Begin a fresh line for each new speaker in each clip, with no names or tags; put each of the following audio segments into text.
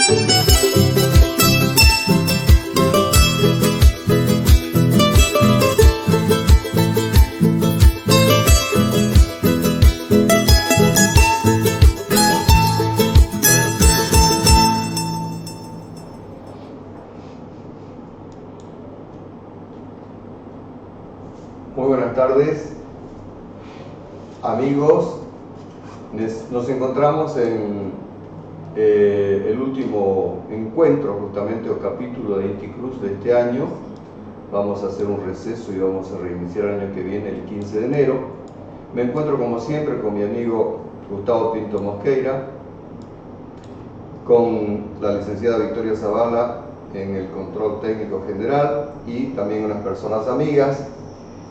Muy buenas tardes, amigos. Nos encontramos en el último encuentro, justamente, o capítulo de Inti Cruz de este año. Vamos a hacer un receso y vamos a reiniciar el año que viene, el 15 de enero. Me encuentro, como siempre, con mi amigo Gustavo Pinto Mosqueira, con la licenciada Victoria Zavala en el control técnico general y también unas personas amigas.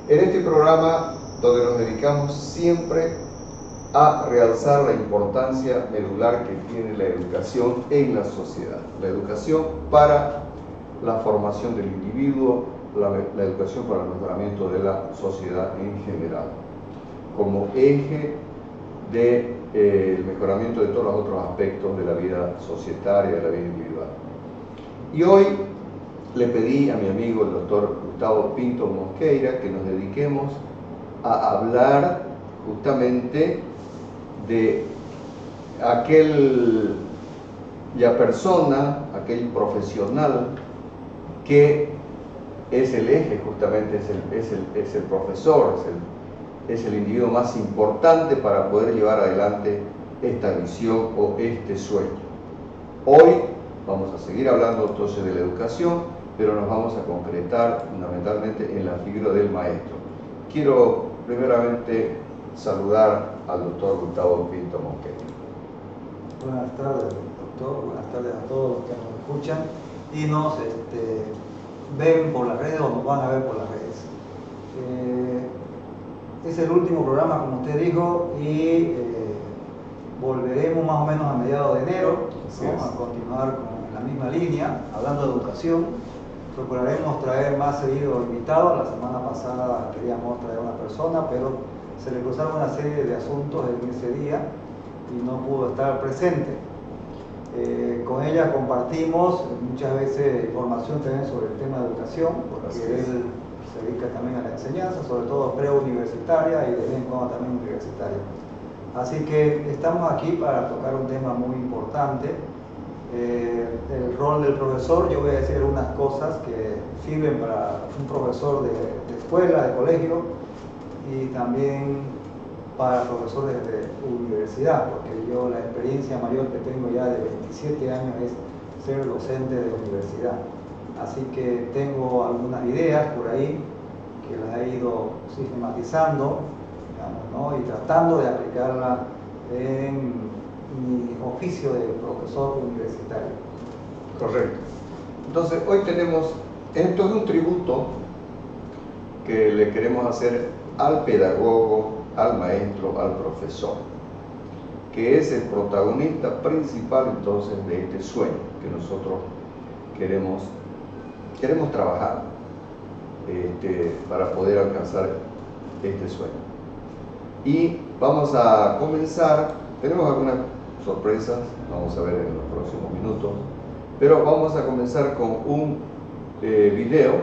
En este programa, donde nos dedicamos siempre a realzar la importancia medular que tiene la educación en la sociedad. La educación para la formación del individuo, la educación para el mejoramiento de la sociedad en general, como eje del mejoramiento de todos los otros aspectos de la vida societaria, de la vida individual. Y hoy le pedí a mi amigo el doctor Gustavo Pinto Mosqueira que nos dediquemos a hablar justamente de aquella persona, aquel profesional que es el eje, justamente es el profesor, es el individuo más importante para poder llevar adelante esta visión o este sueño. Hoy vamos a seguir hablando entonces de la educación, pero nos vamos a concretar fundamentalmente en la figura del maestro. Quiero primeramente saludar al doctor Gustavo Pinto Mosqueira.
Buenas tardes, doctor. Buenas tardes a todos los que nos escuchan y nos ven por las redes o nos van a ver por las redes. Es el último programa, como usted dijo, y volveremos más o menos a mediados de enero, ¿no? A continuar con la misma línea, hablando de educación. Procuraremos traer más seguido invitados. La semana pasada queríamos traer una persona, pero se le cruzaron una serie de asuntos en ese día y no pudo estar presente. Con ella compartimos muchas veces información también sobre el tema de educación, porque él se dedica también a la enseñanza, sobre todo preuniversitaria y de vez en cuando también universitaria. Así que estamos aquí para tocar un tema muy importante. El rol del profesor, yo voy a decir algunas cosas que sirven para un profesor de escuela, de colegio, y también para profesores de universidad, porque yo la experiencia mayor que tengo ya de 27 años es ser docente de universidad. Así que tengo algunas ideas por ahí que las he ido sistematizando, digamos, ¿no? Y tratando de aplicarlas en mi oficio de profesor universitario.
Correcto. Entonces, hoy tenemos, esto es un tributo que le queremos hacer al pedagogo, al maestro, al profesor, que es el protagonista principal entonces de este sueño que nosotros queremos trabajar para poder alcanzar este sueño. Y vamos a comenzar, tenemos algunas sorpresas, vamos a ver en los próximos minutos, pero vamos a comenzar con un video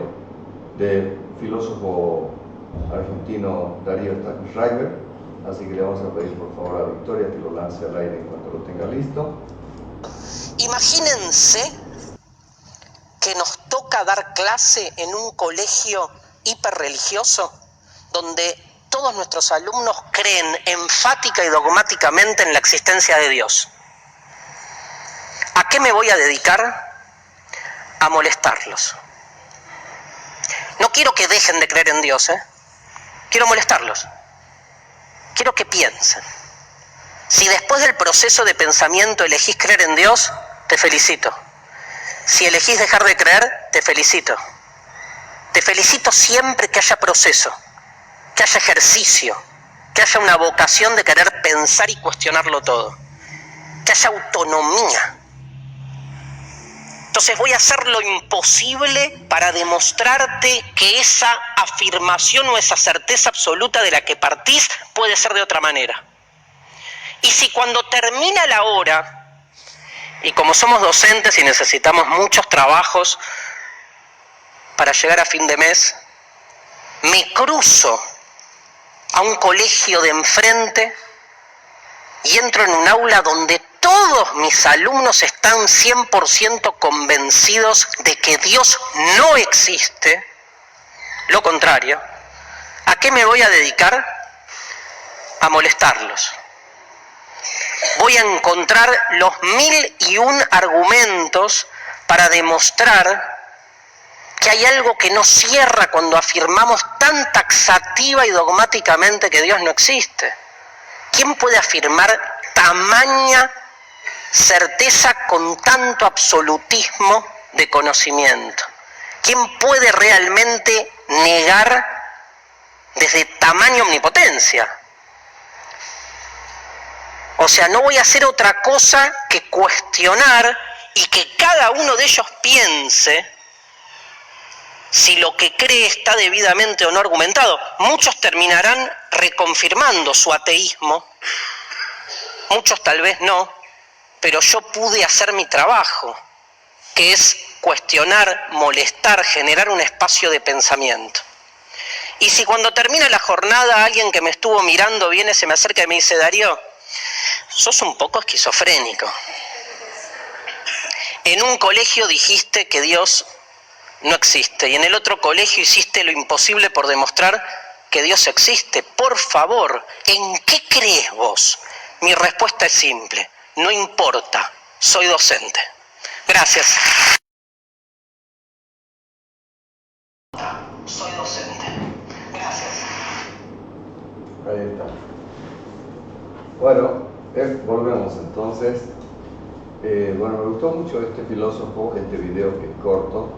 del filósofo argentino Darío Schreiber, así que le vamos a pedir por favor a Victoria que lo lance al aire en cuanto lo tenga listo.
Imagínense que nos toca dar clase en un colegio hiperreligioso donde todos nuestros alumnos creen enfática y dogmáticamente en la existencia de Dios. ¿A qué me voy a dedicar? A molestarlos. No quiero que dejen de creer en Dios, Quiero molestarlos. Quiero que piensen. Si después del proceso de pensamiento elegís creer en Dios, te felicito. Si elegís dejar de creer, te felicito. Te felicito siempre que haya proceso, que haya ejercicio, que haya una vocación de querer pensar y cuestionarlo todo, que haya autonomía. Entonces voy a hacer lo imposible para demostrarte que esa afirmación o esa certeza absoluta de la que partís puede ser de otra manera. Y si cuando termina la hora Y como somos docentes y necesitamos muchos trabajos para llegar a fin de mes, me cruzo a un colegio de enfrente y entro en un aula donde todos mis alumnos están 100% convencidos de que Dios no existe. Lo contrario, ¿a qué me voy a dedicar? A molestarlos. Voy a encontrar los 1001 argumentos para demostrar que hay algo que no cierra cuando afirmamos tan taxativa y dogmáticamente que Dios no existe. ¿Quién puede afirmar tamaña certeza con tanto absolutismo de conocimiento? ¿Quién puede realmente negar desde tamaña omnipotencia? O sea, no voy a hacer otra cosa que cuestionar y que cada uno de ellos piense si lo que cree está debidamente o no argumentado. Muchos terminarán reconfirmando su ateísmo, muchos tal vez no, pero yo pude hacer mi trabajo, que es cuestionar, molestar, generar un espacio de pensamiento. Y si cuando termina la jornada alguien que me estuvo mirando viene, se me acerca y me dice: Darío, sos un poco esquizofrénico. En un colegio dijiste que Dios no existe y en el otro colegio hiciste lo imposible por demostrar que Dios existe. Por favor, ¿en qué crees vos? Mi respuesta es simple: no importa, soy docente. Gracias. Soy docente. Gracias.
Ahí está. Bueno, volvemos entonces. Bueno, me gustó mucho este filósofo, este video que es corto.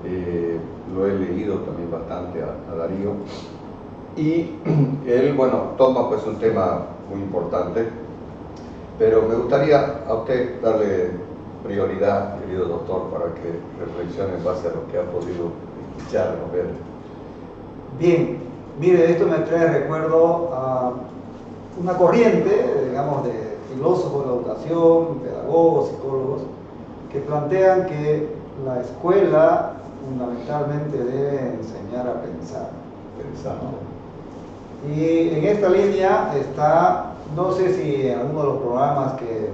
Lo he leído también bastante a Darío. Y él, bueno, toma pues un tema muy importante, pero me gustaría a usted darle prioridad, querido doctor, para que reflexione en base a lo que ha podido escuchar o ver.
Bien, mire, esto me trae recuerdo a una corriente, digamos, de filósofos de la educación, pedagogos, psicólogos, que plantean que la escuela fundamentalmente debe enseñar a pensar. Y en esta línea está, no sé si en alguno de los programas que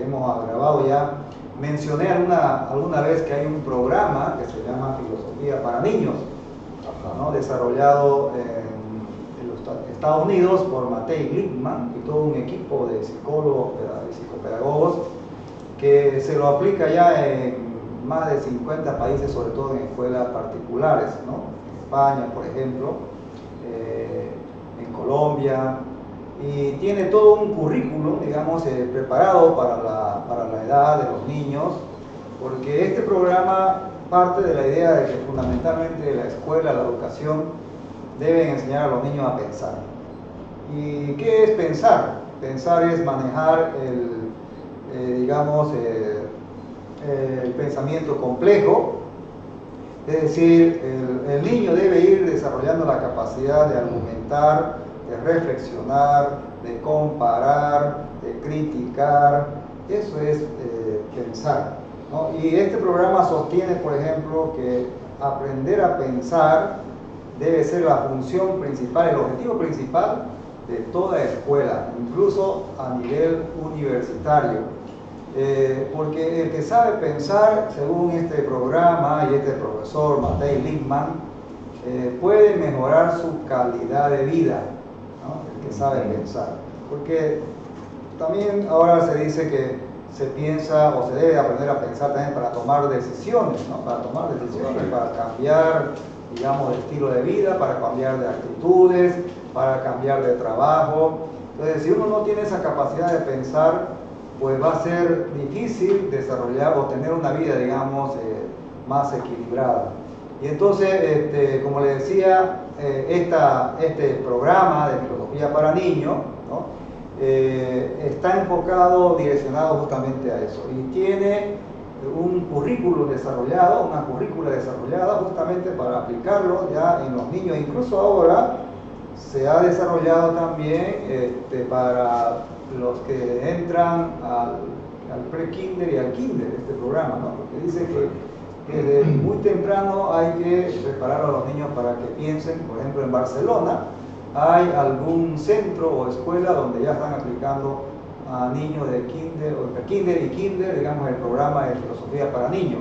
hemos grabado ya, mencioné alguna vez que hay un programa que se llama Filosofía para Niños, ¿no? Desarrollado en los Estados Unidos por Matei Glickman y todo un equipo de psicólogos y psicopedagogos que se lo aplica ya en más de 50 países, sobre todo en escuelas particulares, ¿no? En España, por ejemplo, en Colombia, y tiene todo un currículum, digamos, preparado para la edad de los niños, porque este programa parte de la idea de que fundamentalmente la escuela, la educación, deben enseñar a los niños a pensar. ¿Y qué es pensar? Pensar es manejar el pensamiento complejo, es decir, el niño debe ir desarrollando la capacidad de argumentar, de reflexionar, de comparar, de criticar. Eso es pensar, ¿no? Y este programa sostiene, por ejemplo, que aprender a pensar debe ser la función principal, el objetivo principal de toda escuela, incluso a nivel universitario. Porque el que sabe pensar, según este programa y este profesor Matei Glickman, puede mejorar su calidad de vida, ¿no? El que sabe pensar. Porque también ahora se dice que se piensa o se debe aprender a pensar también para tomar decisiones, ¿no? Para tomar decisiones, para cambiar, digamos, de estilo de vida, para cambiar de actitudes, para cambiar de trabajo. Entonces, si uno no tiene esa capacidad de pensar, pues va a ser difícil desarrollar o tener una vida, digamos, más equilibrada. Y entonces, como le decía, este programa de filosofía para niños, ¿no? Está enfocado, direccionado justamente a eso. Y tiene un currículo desarrollado, una currícula desarrollada justamente para aplicarlo ya en los niños. Incluso ahora se ha desarrollado también para los que entran al al pre-kinder y al kinder, este programa, ¿no? Porque dice que desde muy temprano hay que preparar a los niños para que piensen. Por ejemplo, en Barcelona hay algún centro o escuela donde ya están aplicando a niños de kinder, o pre-kinder y kinder, digamos, el programa de filosofía para niños.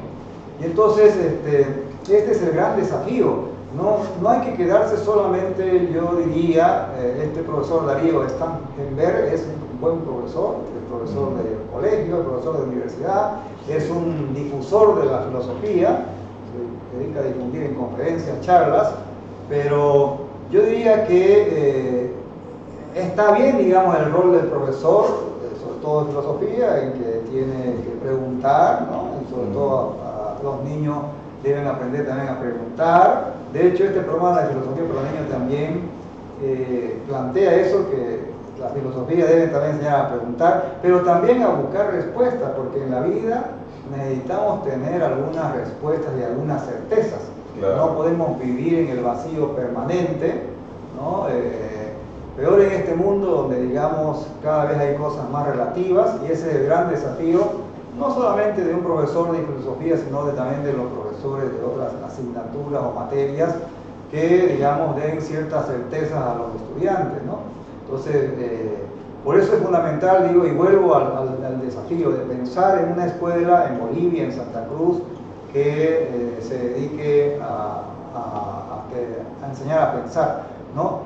Y entonces, este es el gran desafío. No hay que quedarse solamente, yo diría, este profesor Darío Stangenberg es un buen profesor, es profesor de colegio, es profesor de universidad, es un difusor de la filosofía, se dedica a difundir en conferencias, charlas, pero yo diría que está bien, digamos, el rol del profesor, sobre todo en filosofía, en que tiene que preguntar, ¿no? Y sobre todo a los niños deben aprender también a preguntar. De hecho, este programa de filosofía para los niños también plantea eso, que la filosofía debe también enseñar a preguntar, pero también a buscar respuestas, porque en la vida necesitamos tener algunas respuestas y algunas certezas. Claro. No podemos vivir en el vacío permanente, ¿no? Peor en este mundo donde, digamos, cada vez hay cosas más relativas, y ese es el gran desafío, no solamente de un profesor de filosofía, sino también de los profesores de otras asignaturas o materias que, digamos, den ciertas certezas a los estudiantes, ¿no? Entonces, por eso es fundamental, digo, y vuelvo al desafío de pensar en una escuela en Bolivia, en Santa Cruz, que se dedique a enseñar a pensar, ¿no?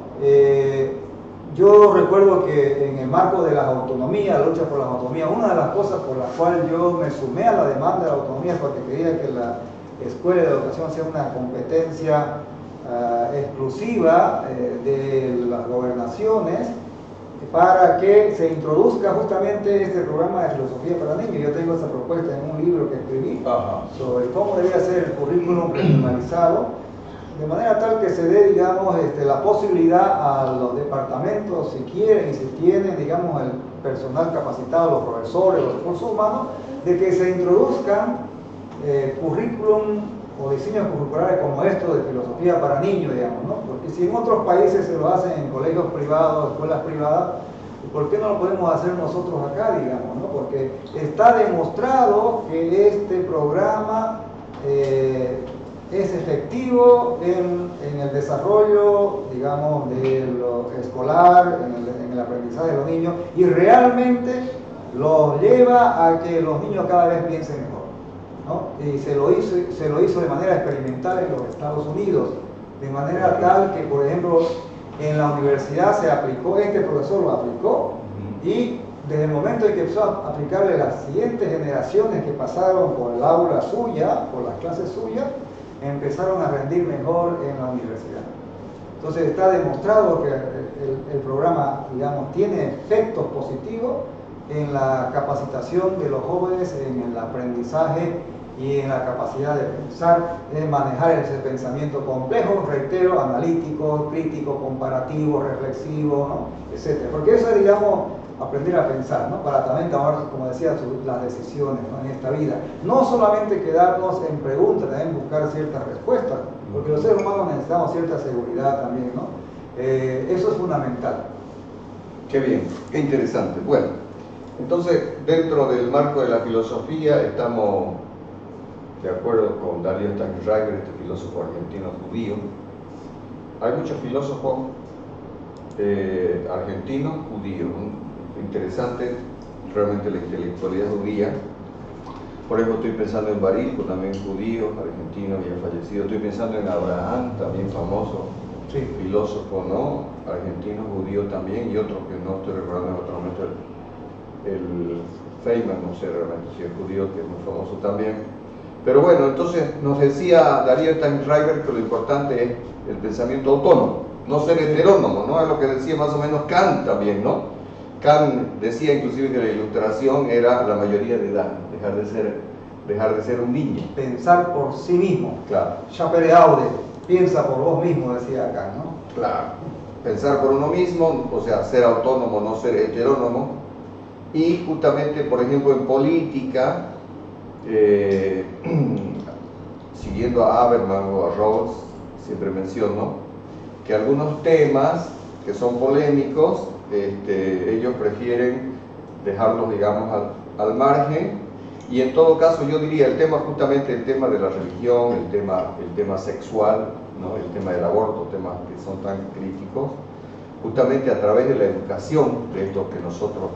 Yo recuerdo que en el marco de las autonomías, la lucha por las autonomías, una de las cosas por las cuales yo me sumé a la demanda de la autonomía es porque quería que la escuela de educación sea una competencia exclusiva de las gobernaciones, para que se introduzca justamente este programa de filosofía para niños. Yo tengo esa propuesta en un libro que escribí sobre cómo debía ser el currículum personalizado, de manera tal que se dé, digamos, la posibilidad a los departamentos, si quieren y si tienen, digamos, el personal capacitado, los profesores, los recursos humanos, de que se introduzcan currículum o diseños curriculares como esto de filosofía para niños, digamos, ¿no? Porque si en otros países se lo hacen en colegios privados, escuelas privadas, ¿por qué no lo podemos hacer nosotros acá, digamos, ¿no? Porque está demostrado que este programa es efectivo en el desarrollo, digamos, de lo escolar, en el aprendizaje de los niños, y realmente los lleva a que los niños cada vez piensen mejor, ¿no? Y se lo hizo de manera experimental en los Estados Unidos, de manera tal que, por ejemplo, en la universidad se aplicó, este profesor lo aplicó, y desde el momento en que empezó a aplicarle las siguientes generaciones que pasaron por el aula suya, por las clases suyas, empezaron a rendir mejor en la universidad. Entonces está demostrado que el programa, digamos, tiene efectos positivos en la capacitación de los jóvenes, en el aprendizaje y en la capacidad de pensar, de manejar ese pensamiento complejo, reitero, analítico, crítico, comparativo, reflexivo, ¿no? Etcétera. Porque eso es, digamos, aprender a pensar, ¿no? Para también tomar, como decía, las decisiones, ¿no? En esta vida. No solamente quedarnos en preguntas, también buscar ciertas respuestas, porque los seres humanos necesitamos cierta seguridad también, ¿no? Eso es fundamental.
Qué bien, qué interesante. Bueno, entonces, dentro del marco de la filosofía, estamos de acuerdo con Darío Stangenberg, este filósofo argentino judío. Hay muchos filósofos argentinos judíos, ¿no? Interesante realmente la intelectualidad judía. Por ejemplo, estoy pensando en Barilco, también judío, argentino, ya fallecido. Estoy pensando en Abraham, también famoso, sí, filósofo, ¿no? Argentino, judío también, y otro que no estoy recordando en otro momento, el Feynman, no sé realmente si es judío, que es muy famoso también. Pero bueno, entonces nos decía Darío Stangenberg que lo importante es el pensamiento autónomo, no ser heterónomo, ¿no? Es lo que decía más o menos Kant también, ¿no? Kant decía inclusive que la ilustración era la mayoría de edad, dejar de ser un niño.
Pensar por sí mismo.
Claro.
Chaper Aude, piensa por vos mismo, decía Kant, ¿no?
Claro. Pensar por uno mismo, o sea, ser autónomo, no ser heterónomo. Y justamente, por ejemplo, en política, siguiendo a Habermas o a Rawls, siempre menciono que algunos temas que son polémicos, ellos prefieren dejarlos, digamos, al margen, y en todo caso yo diría justamente el tema de la religión, el tema sexual, ¿no? El tema del aborto, temas que son tan críticos, justamente a través de la educación, de esto que nosotros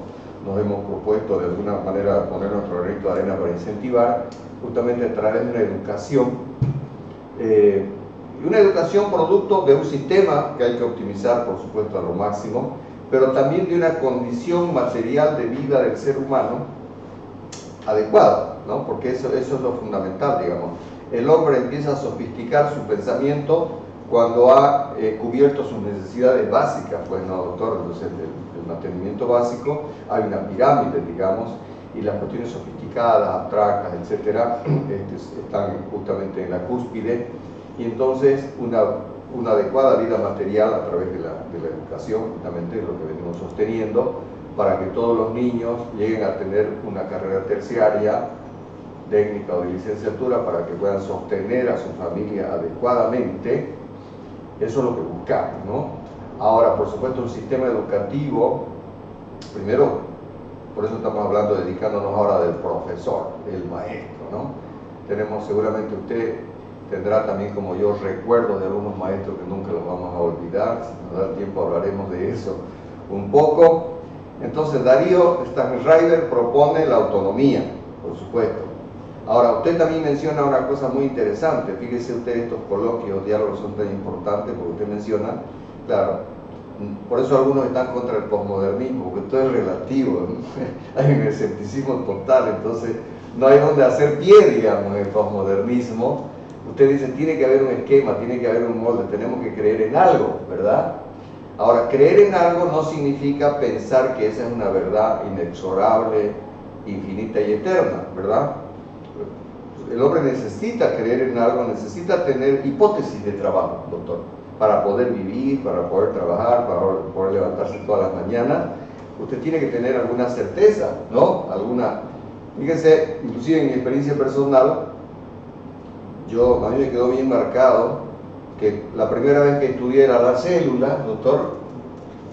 nos hemos propuesto de alguna manera poner nuestro granito de arena para incentivar, justamente a través de una educación producto de un sistema que hay que optimizar, por supuesto, a lo máximo, pero también de una condición material de vida del ser humano adecuada, ¿no? Porque eso es lo fundamental, digamos. El hombre empieza a sofisticar su pensamiento cuando ha cubierto sus necesidades básicas, pues no, doctor, entonces el mantenimiento básico, hay una pirámide, digamos, y las cuestiones sofisticadas, abstractas, etcétera, están justamente en la cúspide, y entonces una adecuada vida material a través de la educación, justamente es lo que venimos sosteniendo, para que todos los niños lleguen a tener una carrera terciaria, técnica o de licenciatura, para que puedan sostener a su familia adecuadamente. Eso es lo que buscamos, ¿no? Ahora, por supuesto, un sistema educativo, primero, por eso estamos hablando, dedicándonos ahora del profesor, el maestro, ¿no? Tenemos, seguramente usted tendrá también, como yo, recuerdos de algunos maestros que nunca los vamos a olvidar. Si nos da tiempo hablaremos de eso un poco. Entonces, Darío Stanriver propone la autonomía, por supuesto. Ahora, usted también menciona una cosa muy interesante. Fíjese usted, estos coloquios, diálogos son tan importantes, porque usted menciona, claro, por eso algunos están contra el posmodernismo, porque todo es relativo, ¿no? Hay un escepticismo total, entonces no hay donde hacer pie, digamos, en el posmodernismo. Usted dice, tiene que haber un esquema, tiene que haber un molde, tenemos que creer en algo, ¿verdad? Ahora, creer en algo no significa pensar que esa es una verdad inexorable, infinita y eterna, ¿verdad? El hombre necesita creer en algo, necesita tener hipótesis de trabajo, doctor, para poder vivir, para poder trabajar, para poder levantarse todas las mañanas. Usted tiene que tener alguna certeza, ¿no? Fíjense, inclusive en mi experiencia personal, a mí me quedó bien marcado que la primera vez que estudié era la célula, doctor,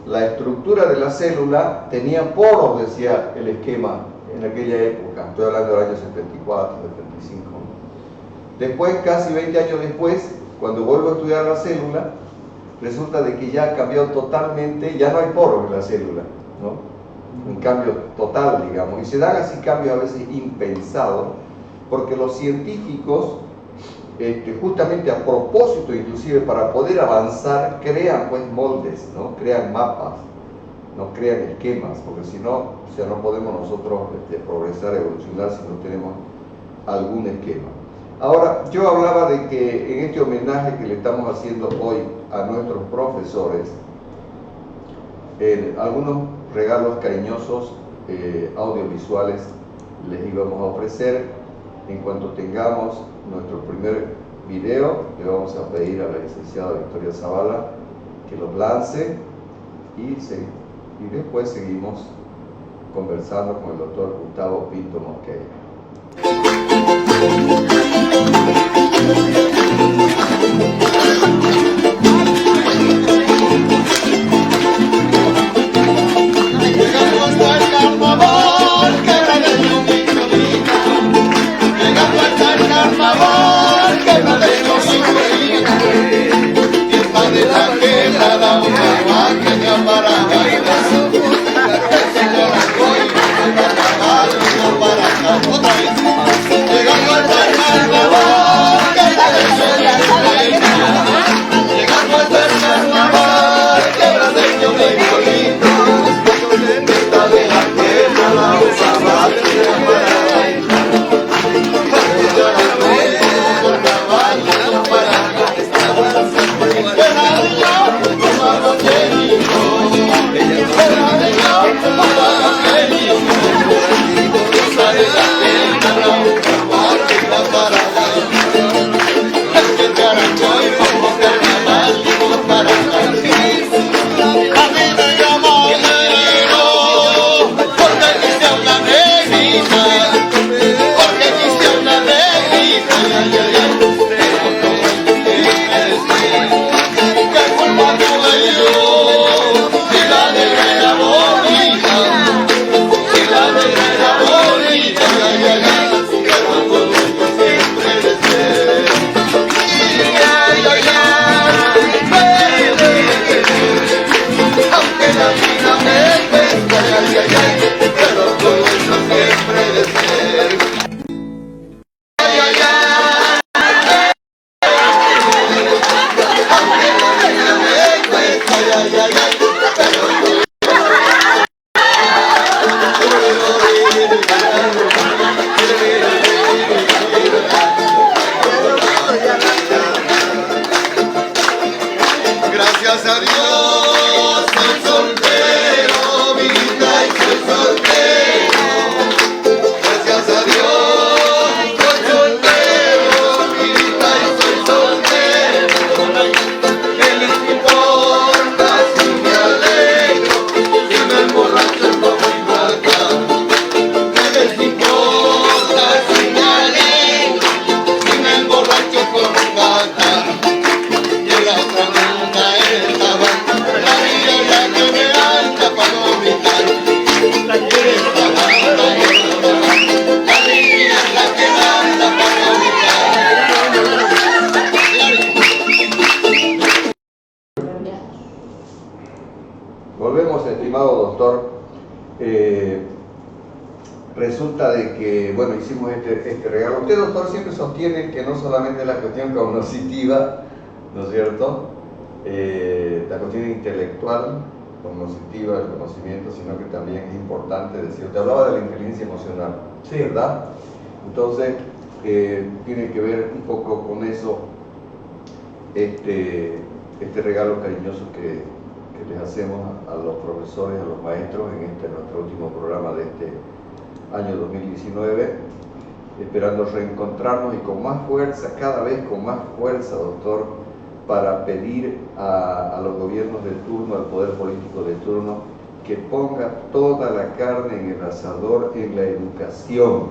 la estructura de la célula tenía poros, decía el esquema en aquella época, estoy hablando del año 74, 75. Después, casi 20 años después, cuando vuelvo a estudiar la célula, resulta de que ya ha cambiado totalmente, ya no hay poros en la célula, ¿no? Un cambio total, digamos, y se dan así cambios a veces impensados, porque los científicos, justamente a propósito, inclusive para poder avanzar, crean pues moldes, ¿no? Crean mapas, no crean esquemas, porque si no, o sea, no podemos nosotros progresar, evolucionar si no tenemos algún esquema. Ahora, yo hablaba de que en este homenaje que le estamos haciendo hoy a nuestros profesores, algunos regalos cariñosos audiovisuales les íbamos a ofrecer. En cuanto tengamos nuestro primer video, le vamos a pedir a la licenciada Victoria Zavala que los lance y después seguimos conversando con el doctor Gustavo Pinto Mosqueira.
Para
resulta de que, bueno, hicimos este regalo. Usted, doctor, siempre sostiene que no solamente la cuestión cognitiva, ¿no es cierto? La cuestión intelectual, cognitiva, el conocimiento, sino que también es importante decir, te hablaba de la inteligencia emocional,
sí,
¿verdad? Entonces, tiene que ver un poco con eso, este regalo cariñoso que les hacemos a los profesores, a los maestros en nuestro último programa de este año 2019, esperando reencontrarnos y con más fuerza, cada vez con más fuerza, doctor, para pedir a los gobiernos de turno, al poder político de turno, que ponga toda la carne en el asador en la educación,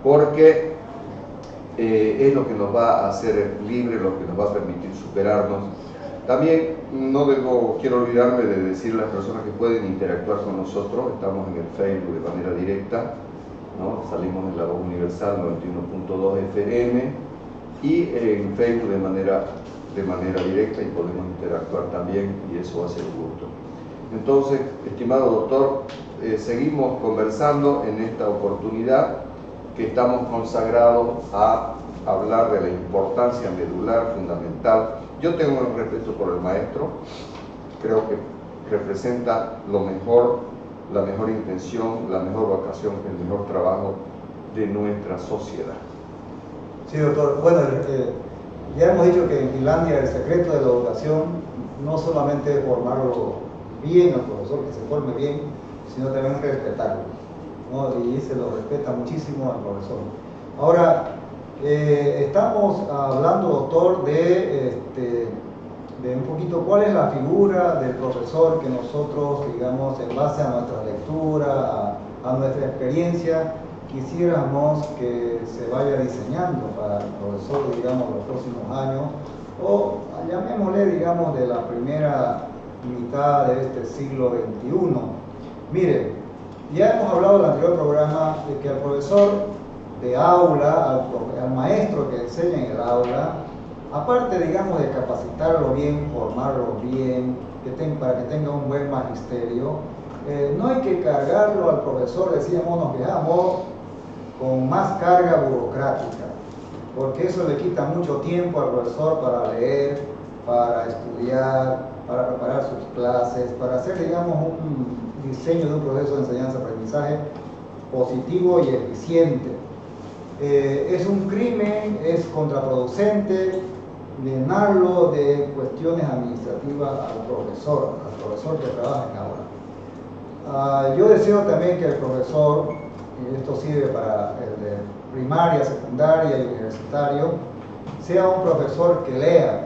porque es lo que nos va a hacer libre, lo que nos va a permitir superarnos. También quiero olvidarme de decir a las personas que pueden interactuar con nosotros. Estamos en el Facebook de manera directa, ¿no? Salimos en la voz universal 91.2 FM y en Facebook de manera directa, y podemos interactuar también, y eso va a ser un gusto. Entonces, estimado doctor, seguimos conversando en esta oportunidad que estamos consagrados a hablar de la importancia medular, fundamental. Yo tengo un respeto por el maestro, creo que representa lo mejor, la mejor intención, la mejor vocación, el mejor trabajo de nuestra sociedad.
Sí, doctor. Bueno, ya hemos dicho que en Finlandia el secreto de la educación no solamente es formarlo bien al profesor, que se forme bien, sino también respetarlo, ¿no? Y se lo respeta muchísimo al profesor. Ahora, estamos hablando, doctor, de un poquito cuál es la figura del profesor que nosotros, digamos, en base a nuestra lectura, a nuestra experiencia, quisiéramos que se vaya diseñando para el profesor, digamos, los próximos años, o llamémosle, digamos, de la primera mitad de este siglo XXI. Mire, ya hemos hablado en el anterior programa de que al profesor de aula, al maestro que enseña en el aula, aparte, digamos, de capacitarlo bien, formarlo bien, para que tenga un buen magisterio, no hay que cargarlo al profesor, decíamos, nos quedamos con más carga burocrática, porque eso le quita mucho tiempo al profesor para leer, para estudiar, para preparar sus clases, para hacer, digamos, un diseño de un proceso de enseñanza-aprendizaje positivo y eficiente. Es un crimen, es contraproducente llenarlo de cuestiones administrativas al profesor que trabaja en aula. Yo deseo también que el profesor, y esto sirve para el de primaria, secundaria y universitario, sea un profesor que lea,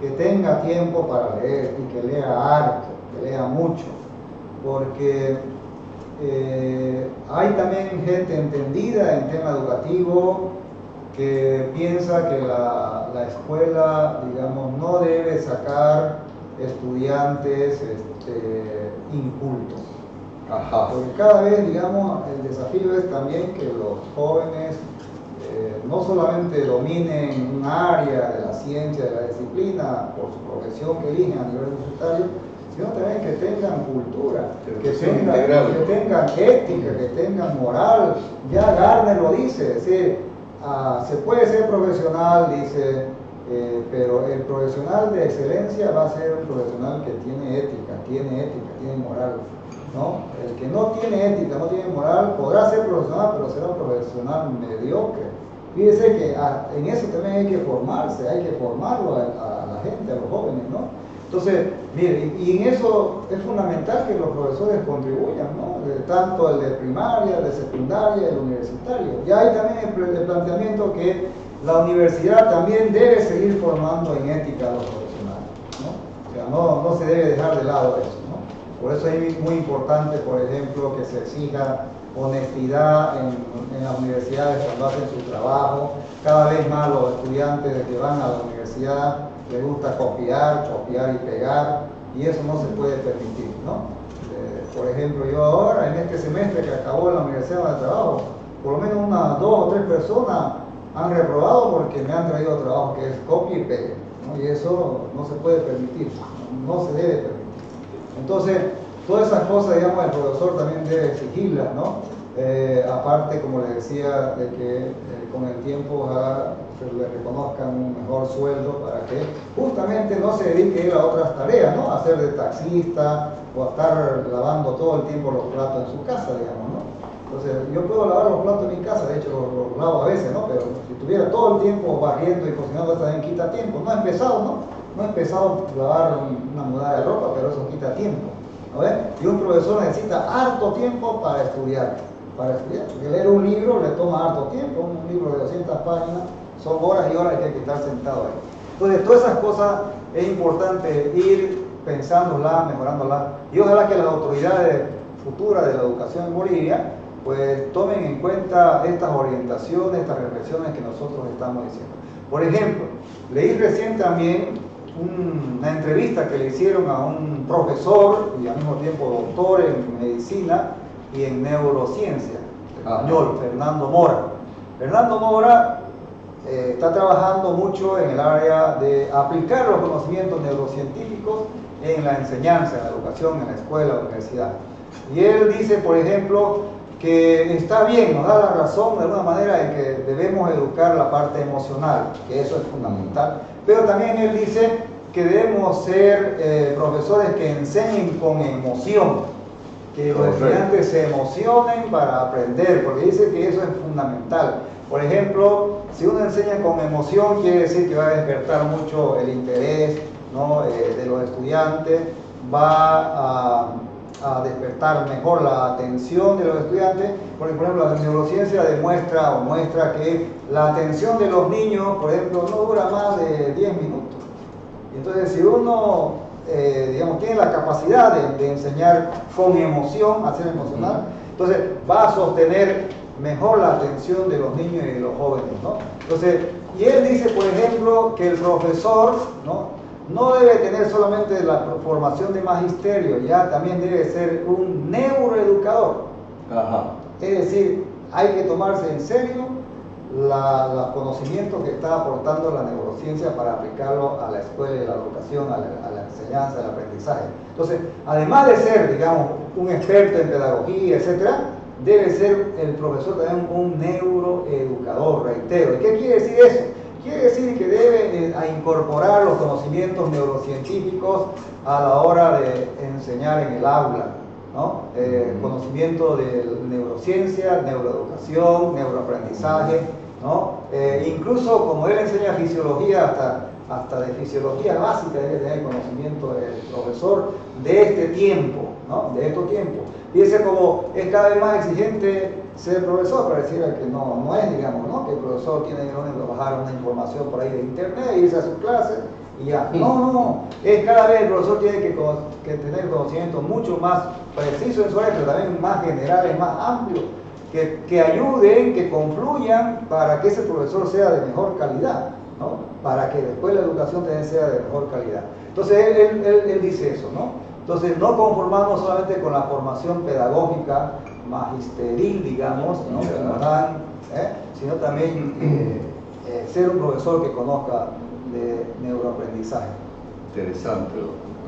que tenga tiempo para leer y que lea harto, que lea mucho, porque hay también gente entendida en tema educativo que piensa que la escuela, digamos, no debe sacar estudiantes incultos.
Ajá.
Porque cada vez, digamos, el desafío es también que los jóvenes no solamente dominen un área de la ciencia, de la disciplina, por su profesión que eligen a nivel universitario, sino también que tengan cultura, que tengan ética, que tengan moral. Ya Gardner lo dice, es decir, se puede ser profesional, dice, pero el profesional de excelencia va a ser un profesional que tiene ética, tiene moral, ¿no? El que no tiene ética, no tiene moral, podrá ser profesional, pero será un profesional mediocre. Fíjese que en eso también hay que formarse, hay que formarlo a la gente, a los jóvenes, ¿no? Entonces, mire, y en eso es fundamental que los profesores contribuyan, ¿no? Tanto el de primaria, el de secundaria, el universitario. Ya hay también el planteamiento que la universidad también debe seguir formando en ética a los profesionales, ¿no? O sea, no se debe dejar de lado eso, ¿no? Por eso es muy importante, por ejemplo, que se exija honestidad en las universidades cuando hacen su trabajo. Cada vez más los estudiantes que van a la universidad les gusta copiar y pegar, y eso no se puede permitir, ¿no? Por ejemplo, yo ahora, en este semestre que acabó en la Universidad de Trabajo, por lo menos unas 2 o 3 personas han reprobado porque me han traído trabajo que es copia y pega, ¿no? Y eso no se puede permitir, no se debe permitir. Entonces, todas esas cosas, digamos, el profesor también debe exigirlas, ¿no? Aparte, como les decía, de que con el tiempo se le reconozcan un mejor sueldo para que justamente no se dedique a otras tareas, ¿no? A ser de taxista o a estar lavando todo el tiempo los platos en su casa, digamos, ¿no? Entonces, yo puedo lavar los platos en mi casa, de hecho los lavo a veces, ¿no? Pero si tuviera todo el tiempo barriendo y cocinando, eso también quita tiempo. No es pesado, ¿no? No es pesado lavar una mudada de ropa, pero eso quita tiempo, ¿no ves? Y un profesor necesita harto tiempo para estudiar, porque leer un libro le toma harto tiempo, un libro de 200 páginas, son horas y horas que hay que estar sentado ahí. Entonces, todas esas cosas es importante ir pensándolas, mejorándolas, y ojalá que las autoridades futuras de la educación en Bolivia pues tomen en cuenta estas orientaciones, estas reflexiones que nosotros estamos diciendo. Por ejemplo, leí recién también una entrevista que le hicieron a un profesor y al mismo tiempo doctor en medicina y en neurociencia, español, Fernando Mora. Fernando Mora está trabajando mucho en el área de aplicar los conocimientos neurocientíficos en la enseñanza, en la educación, en la escuela, en la universidad. Y él dice, por ejemplo, que está bien, nos da la razón de alguna manera en que debemos educar la parte emocional, que eso es fundamental, pero también él dice que debemos ser profesores que enseñen con emoción, que los estudiantes se emocionen para aprender, porque dice que eso es fundamental. Por ejemplo, si uno enseña con emoción, quiere decir que va a despertar mucho el interés, ¿no? De los estudiantes, va a despertar mejor la atención de los estudiantes, porque por ejemplo la neurociencia muestra que la atención de los niños, por ejemplo, no dura más de 10 minutos. Entonces, si uno digamos, tiene la capacidad de enseñar con emoción, hacer emocional, entonces va a sostener mejor la atención de los niños y de los jóvenes, ¿no? Entonces, y él dice, por ejemplo, que el profesor, no debe tener solamente la formación de magisterio, ya también debe ser un neuroeducador. Ajá. Es decir, hay que tomarse en serio los conocimientos que está aportando la neurociencia para aplicarlo a la escuela y a la educación, a la enseñanza, al aprendizaje. Entonces, además de ser, digamos, un experto en pedagogía, etcétera, debe ser el profesor también un neuroeducador, reitero. ¿Y qué quiere decir eso? Quiere decir que debe incorporar los conocimientos neurocientíficos a la hora de enseñar en el aula, ¿no? Conocimiento de neurociencia, neuroeducación, neuroaprendizaje, ¿no? Incluso como él enseña fisiología, hasta de fisiología básica debe tener conocimiento del profesor de este tiempo, ¿no? De estos tiempos. Fíjense como es cada vez más exigente ser profesor, pareciera que no es, digamos, ¿no? Que el profesor tiene que bajar una información por ahí de internet, irse a su clase y ya. No, es cada vez el profesor tiene que tener conocimientos mucho más precisos en su área, pero también más generales, más amplios, que ayuden, que confluyan para que ese profesor sea de mejor calidad, ¿no? Para que después la educación también sea de mejor calidad. Entonces él dice eso, ¿no? Entonces no conformarnos solamente con la formación pedagógica magisteril, digamos, ¿no? Que nos dan, sino también ser un profesor que conozca de neuroaprendizaje.
Interesante,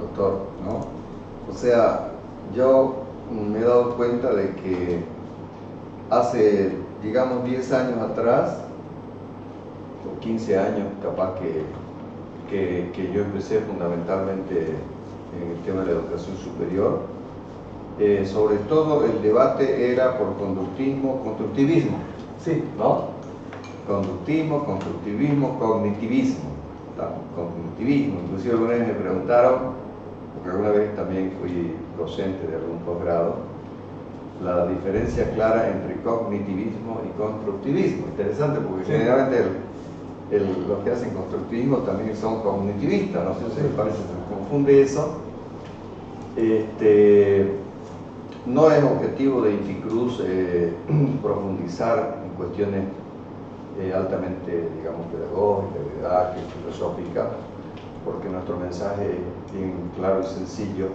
doctor, ¿no? O sea, yo me he dado cuenta de que hace, digamos, 10 años atrás, o 15 años, capaz que yo empecé fundamentalmente en el tema de la educación superior, sobre todo el debate era por constructivismo,
sí,
¿no? Conductismo, constructivismo, cognitivismo, cognitivismo. Inclusive alguna vez me preguntaron, porque alguna vez también fui docente de algún posgrado, la diferencia clara entre cognitivismo y constructivismo. Interesante porque sí, generalmente los que hacen constructivismo también son cognitivistas, no sé si me parece que se confunde eso. No es objetivo de Inficruz profundizar en cuestiones altamente, digamos, pedagógicas, didácticas, filosóficas, porque nuestro mensaje es bien claro y sencillo.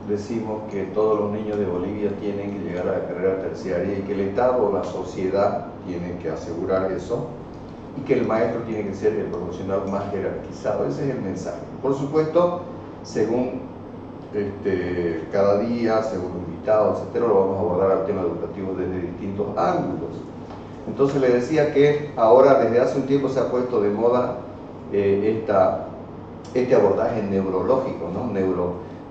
Decimos que todos los niños de Bolivia tienen que llegar a la carrera terciaria y que el Estado o la sociedad tienen que asegurar eso, y que el maestro tiene que ser el profesional más jerarquizado. Ese es el mensaje. Por supuesto, según cada día, según invitados, etcétera, lo vamos a abordar al tema educativo desde distintos ángulos. Entonces le decía que ahora desde hace un tiempo se ha puesto de moda este abordaje neurológico, ¿no?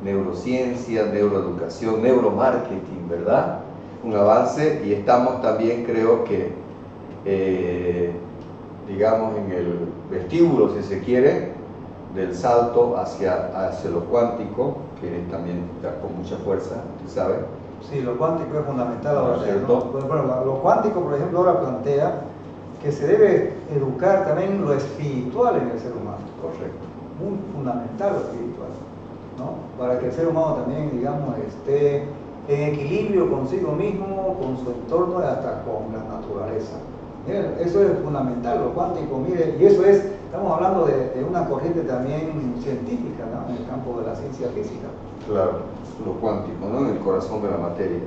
Neurociencia, neuroeducación, neuromarketing, ¿verdad? Un avance, y estamos también, creo que, digamos, en el vestíbulo, si se quiere, del salto hacia lo cuántico, que también está con mucha fuerza, usted sabe.
Sí, lo cuántico es fundamental ahora,
¿cierto?
¿no? Bueno, lo cuántico, por ejemplo, ahora plantea que se debe educar también lo espiritual en el ser humano.
Correcto.
Muy fundamental lo espiritual, ¿no? Para que el ser humano también, digamos, esté en equilibrio consigo mismo, con su entorno y hasta con la naturaleza. Mire, eso es fundamental, lo cuántico, mire, y eso es, estamos hablando de una corriente también científica, ¿no? En el campo de la ciencia física.
Claro, lo cuántico, ¿no? En el corazón de la materia.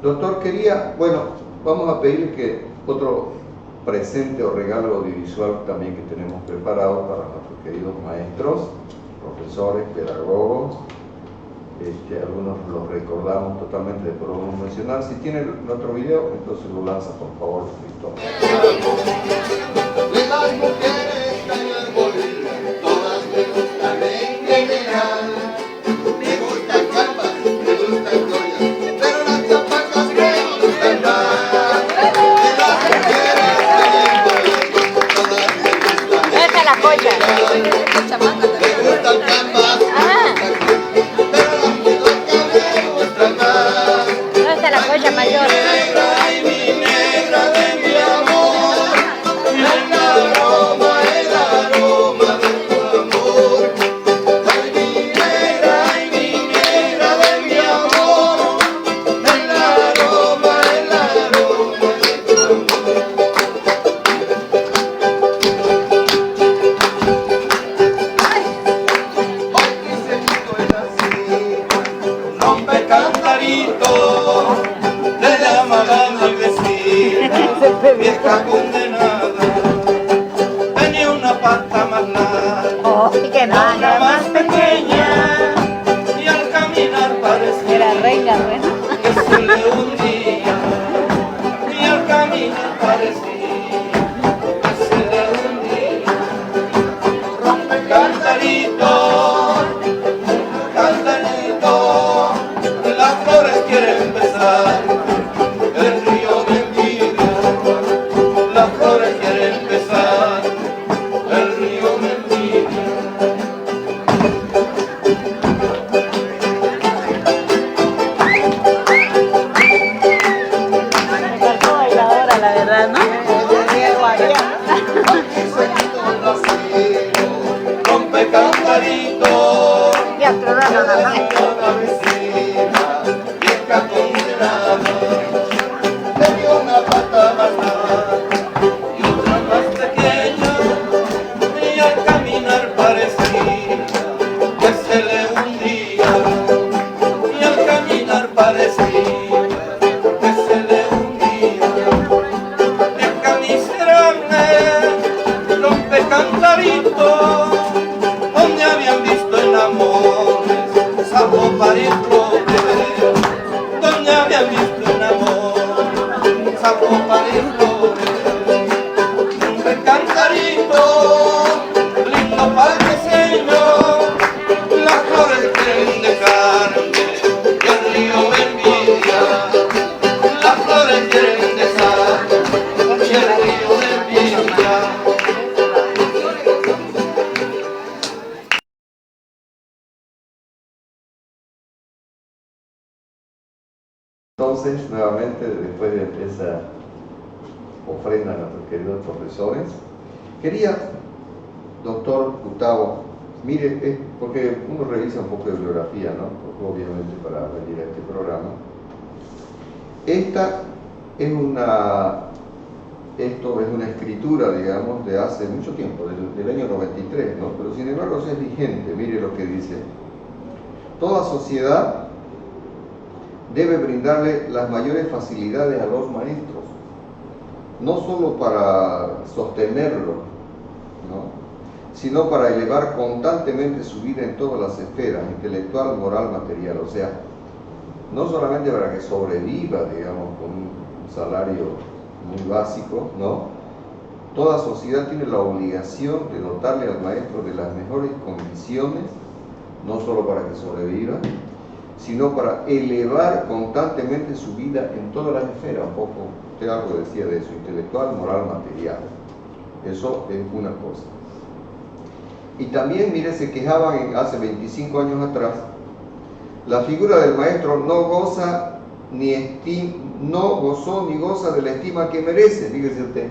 Doctor, vamos a pedir que otro presente o regalo audiovisual también que tenemos preparado para nuestros queridos maestros, profesores, pedagogos. Algunos los recordamos totalmente, después lo vamos a mencionar. Si tiene nuestro video, entonces lo lanza, por favor, Víctor.
Las mujeres en Bolivia, todas me gustan en general. Me gustan gambas, me gustan joyas, pero las chapacas me gustan más. Las mujeres en Bolivia, todas me gustan en
Esa es la joya.
general. Me gustan gambas, pero las chapacas me gustan más.
¿Dónde está la joya mayor?
Ay, mi negra de mi amor, el aroma de tu amor. Ay, mi negra de mi amor, el aroma de tu amor. Hoy quise estoy así, rompe cantarito de la mala vecina, vieja condenada, tenía una pata más larga,
Oh, y qué
otra
mala.
más pequeña, y al caminar parecía
Era reina, reina.
que se le hundía, y al caminar parecía que se le hundía. Rompe cantarito, cantarito, las flores quieren besar el río de envidia, las flores quieren besar el río de envidia.
Me faltó bailadora, la verdad, ¿no?
Rompe cantarito,
Y a tronar nada más.
una vecina, vieja condenada, tenía una pata más larga y otra más pequeña, y al caminar parecía que se le hundía, y al caminar parecía que se le hundía. Vieja miserable, rompe cantarito, donde habían visto en amores, sapo parir flores, donde habían visto en amores, sapo parir flores. Rompe cantarito, lindo parqueseño, las flores quieren dejarme, y el río envidia, las flores quieren dejarme, y el río envidia.
Entonces, nuevamente, después de esa ofrenda a nuestros queridos profesores, quería, doctor Gustavo, mire, porque uno revisa un poco de bibliografía, ¿no? Porque obviamente para venir a este programa. Esto es una escritura, digamos, de hace mucho tiempo, del año 93, ¿no? Pero sin embargo es vigente. Mire lo que dice: toda sociedad debe brindarle las mayores facilidades a los maestros, no solo para sostenerlo, ¿no? sino para elevar constantemente su vida en todas las esferas, intelectual, moral, material. O sea, no solamente para que sobreviva, digamos, con un salario muy básico, ¿no? Toda sociedad tiene la obligación de dotarle al maestro de las mejores condiciones, no solo para que sobreviva, sino para elevar constantemente su vida en todas las esferas. Un poco, usted algo decía de eso, intelectual, moral, material. Eso es una cosa. Y también, mire, se quejaban hace 25 años atrás, la figura del maestro no gozó ni goza de la estima que merece, fíjese usted.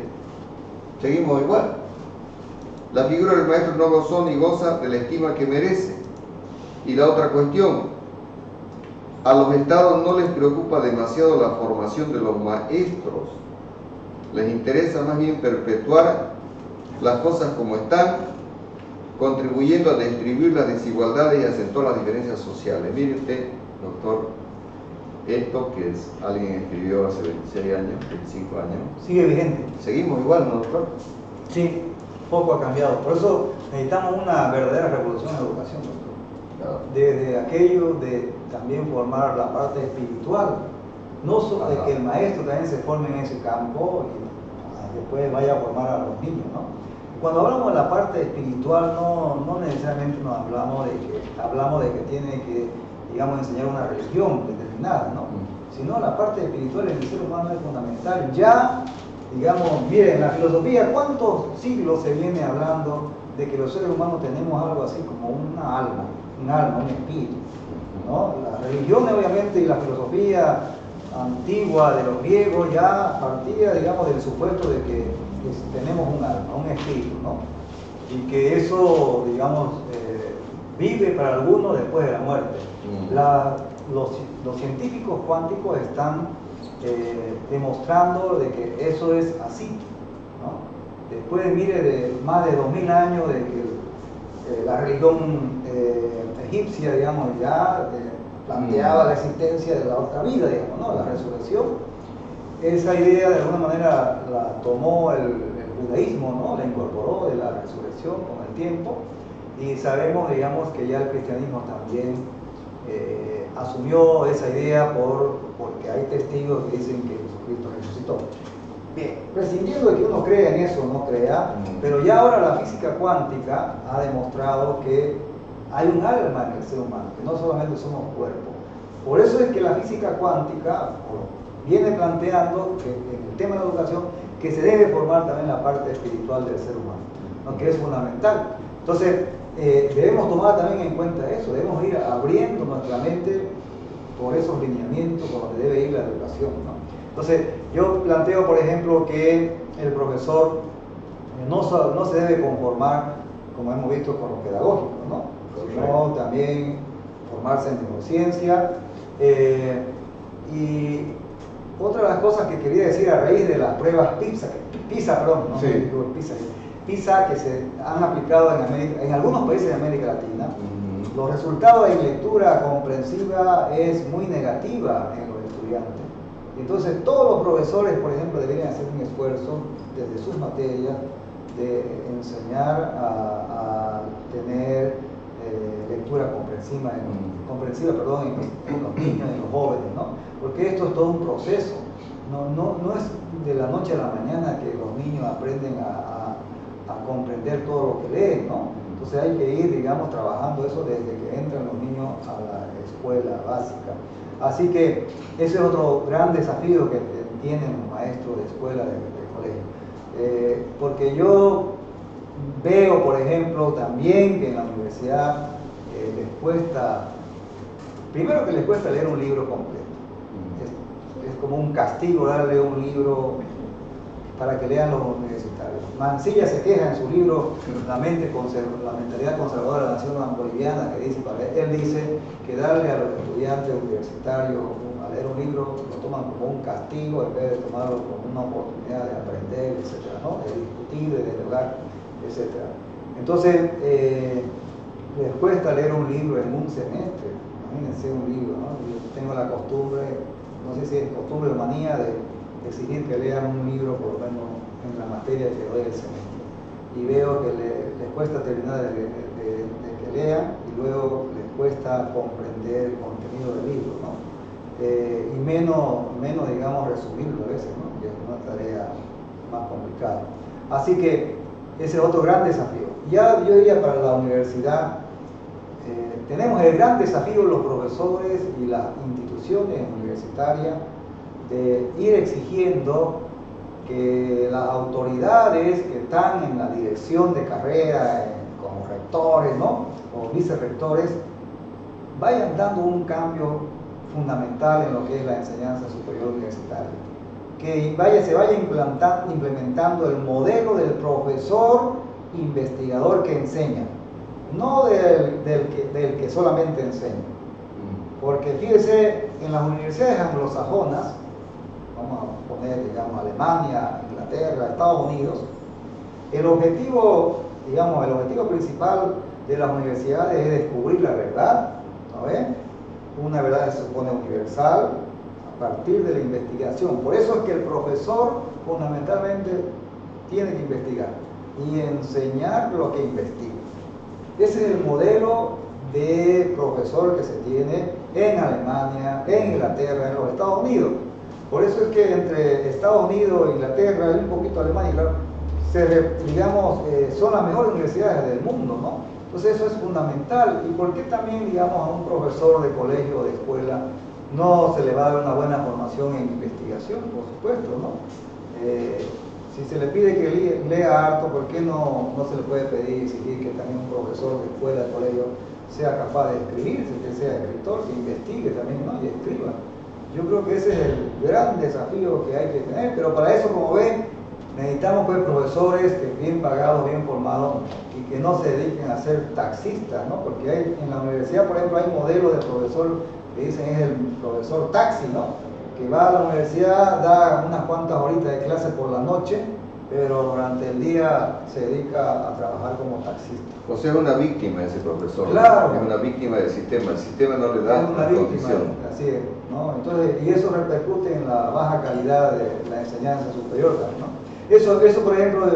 Seguimos igual. La figura del maestro no gozó ni goza de la estima que merece. Y la otra cuestión, a los estados no les preocupa demasiado la formación de los maestros. Les interesa más bien perpetuar las cosas como están, contribuyendo a distribuir las desigualdades y acentuar las diferencias sociales. Mire usted, doctor, esto que alguien escribió hace 26 años, 25 años.
Sigue vigente.
Seguimos igual, ¿no, doctor?
Sí, poco ha cambiado. Por eso necesitamos una verdadera revolución en la educación, doctor.
Claro.
Desde aquello de también formar la parte espiritual, no solo de que el maestro también se forme en ese campo y después vaya a formar a los niños, ¿no? Cuando hablamos de la parte espiritual, no necesariamente nos hablamos de que tiene que, digamos, enseñar una religión determinada, ¿no? Sino la parte espiritual en el ser humano es fundamental. Ya, digamos, miren, en la filosofía, ¿cuántos siglos se viene hablando de que los seres humanos tenemos algo así como una alma, un espíritu, ¿no? La religión, obviamente, y la filosofía antigua de los griegos ya partía, digamos, del supuesto de que tenemos un alma, un espíritu, ¿no? Y que eso, digamos, vive para algunos después de la muerte. Los científicos cuánticos están demostrando de que eso es así, ¿no? Después, mire, de más de 2000 años de que la religión egipcia, digamos, ya planteaba la existencia de la otra vida, digamos, ¿no? La resurrección. Esa idea de alguna manera la tomó el judaísmo, ¿no? La incorporó de la resurrección con el tiempo, y sabemos, digamos, que ya el cristianismo también asumió esa idea porque hay testigos que dicen que Jesucristo resucitó. Bien, prescindiendo de que uno crea en eso o no crea, pero ya ahora la física cuántica ha demostrado que hay un alma en el ser humano, que no solamente somos cuerpos. Por eso es que la física cuántica viene planteando que en el tema de la educación que se debe formar también la parte espiritual del ser humano, ¿no? Que es fundamental. Entonces, debemos tomar también en cuenta eso, debemos ir abriendo nuestra mente por esos lineamientos por donde debe ir la educación, ¿no? Entonces, yo planteo, por ejemplo, que el profesor no se debe conformar, como hemos visto, con lo pedagógico, ¿no? Sino también formarse en neurociencia. Y otra de las cosas que quería decir a raíz de las pruebas PISA que se han aplicado en algunos países de América Latina, los resultados en lectura comprensiva es muy negativa en los estudiantes. Entonces todos los profesores, por ejemplo, deberían hacer un esfuerzo desde sus materias de enseñar a tener lectura comprensiva en los niños y en los jóvenes, ¿no? Porque esto es todo un proceso, no es de la noche a la mañana que los niños aprenden a comprender todo lo que leen, ¿no? Entonces hay que ir, digamos, trabajando eso desde que entran los niños a la escuela básica. Así que ese es otro gran desafío que tienen los maestros de escuela, de colegio. Porque yo veo, por ejemplo, también que en la universidad les cuesta, primero que les cuesta leer un libro completo. Es como un castigo darle un libro para que lean los universitarios. Mansilla se queja en su libro la mentalidad conservadora de la nación boliviana, que dice, él dice que darle a los estudiantes universitarios a leer un libro lo toman como un castigo en vez de tomarlo como una oportunidad de aprender, etcétera, ¿no? De discutir, de dialogar, etcétera. Entonces, les cuesta leer un libro en un semestre. Imagínense un libro, ¿no? Yo tengo la costumbre, no sé si es costumbre o manía, de exigir que lean un libro por lo menos en la materia que doy el semestre. y veo que les cuesta terminar de que lean y luego les cuesta comprender el contenido del libro, ¿no? Y menos, digamos, resumirlo a veces, ¿no? Que es una tarea más complicada. Así que ese es otro gran desafío. Ya yo diría para la universidad, tenemos el gran desafío los profesores y las instituciones universitarias de ir exigiendo que las autoridades que están en la dirección de carrera, como rectores, ¿no? O vicerrectores, vayan dando un cambio fundamental en lo que es la enseñanza superior universitaria. Que se vaya implementando el modelo del profesor investigador que enseña, no del que solamente enseña. Porque fíjese, en las universidades anglosajonas, vamos a poner, digamos, Alemania, Inglaterra, Estados Unidos, el objetivo principal de las universidades es descubrir la verdad, ¿no ven? Una verdad se supone universal a partir de la investigación. Por eso es que el profesor fundamentalmente tiene que investigar y enseñar lo que investiga. Ese es el modelo de profesor que se tiene en Alemania, en Inglaterra, en los Estados Unidos. Por eso es que entre Estados Unidos, Inglaterra y un poquito Alemania, claro, son las mejores universidades del mundo, ¿no? Entonces eso es fundamental. ¿Y por qué también, digamos, a un profesor de colegio o de escuela no se le va a dar una buena formación en investigación? Por supuesto, ¿no? Si se le pide que lea harto, ¿por qué no se le puede pedir, exigir que también un profesor de escuela, de colegio, sea capaz de escribir, que sea escritor, que investigue también, ¿no? Y escriba. Yo creo que ese es el gran desafío que hay que tener, pero para eso, como ven, necesitamos pues profesores que bien pagados, bien formados y que no se dediquen a ser taxistas, ¿no? Porque en la universidad, por ejemplo, hay modelos de profesor que dicen es el profesor taxi, ¿no? Que va a la universidad, da unas cuantas horitas de clase por la noche, pero durante el día se dedica a trabajar como taxista.
O sea, es una víctima ese profesor.
Claro.
Es una víctima del sistema. El sistema no le da
una
las
víctima,
condiciones.
así es, ¿no? Entonces, y eso repercute en la baja calidad de la enseñanza superior también, ¿no? Eso, por ejemplo,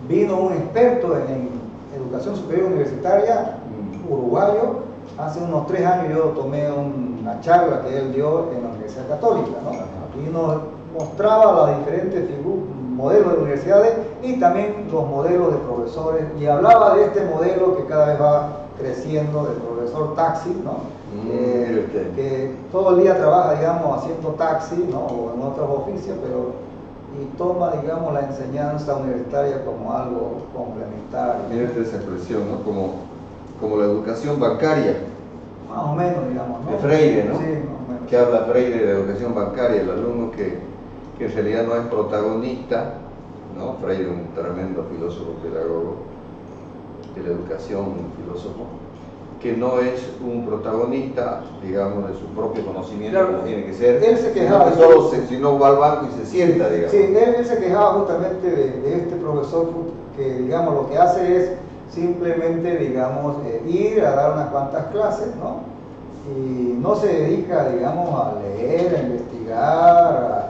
vino un experto en educación superior universitaria, uruguayo. Hace unos 3 años yo tomé una charla que él dio en la Universidad Católica, ¿no? Y nos mostraba los diferentes modelos de universidades y también los modelos de profesores, y hablaba de este modelo que cada vez va creciendo, del profesor taxi, ¿no? Que todo el día trabaja, digamos, haciendo taxi, ¿no? O en otros oficios, y toma, digamos, la enseñanza universitaria como algo complementario.
Mira esa expresión, ¿no? Como la educación bancaria.
Más o menos, digamos, ¿no?
De Freire, ¿no?
Sí, más o menos.
Que habla Freire de educación bancaria, el alumno que en realidad no es protagonista, ¿no? Freire, un tremendo filósofo pedagogo de la educación, un filósofo, que no es un protagonista, digamos, de su propio conocimiento,
Claro,
como tiene que ser.
él se quejaba,
Si no va al banco y se sienta, digamos.
Sí, él se quejaba justamente de este profesor que, digamos, lo que hace es simplemente, digamos, ir a dar unas cuantas clases, ¿no? Y no se dedica, digamos, a leer, a investigar,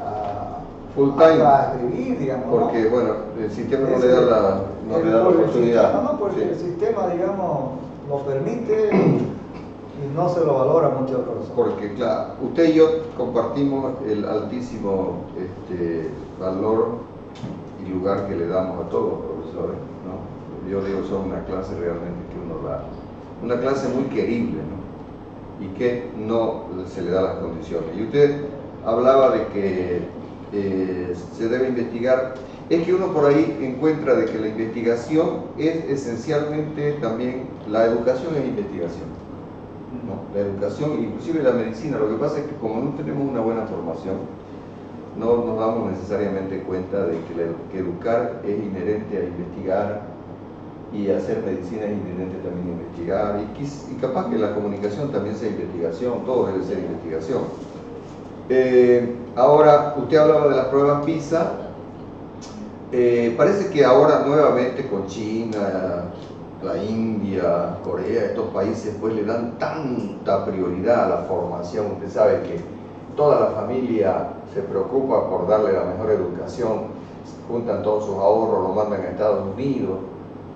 Full time.
a escribir, digamos,
Porque,
¿no?
bueno, el sistema no le da la oportunidad.
No, porque
Sí.
el sistema, digamos, lo permite y no se lo valora mucho al profesor.
Porque, claro, usted y yo compartimos el altísimo valor y lugar que le damos a todos los profesores, ¿no? Yo digo, son una clase realmente que uno da, una clase muy querible, ¿no? Y que no se le da las condiciones. Y usted hablaba de que se debe investigar. Es que uno por ahí encuentra de que la investigación es esencialmente también, la educación es investigación, ¿no? La educación, inclusive la medicina. Lo que pasa es que como no tenemos una buena formación, no nos damos necesariamente cuenta de que educar es inherente a investigar, y hacer medicina es inherente también a investigar, y capaz que la comunicación también sea investigación, todo debe ser investigación. Ahora, usted hablaba de las pruebas PISA. Parece que ahora nuevamente con China, la India, Corea, estos países pues le dan tanta prioridad a la formación. Usted sabe que toda la familia se preocupa por darle la mejor educación, juntan todos sus ahorros, lo mandan a Estados Unidos,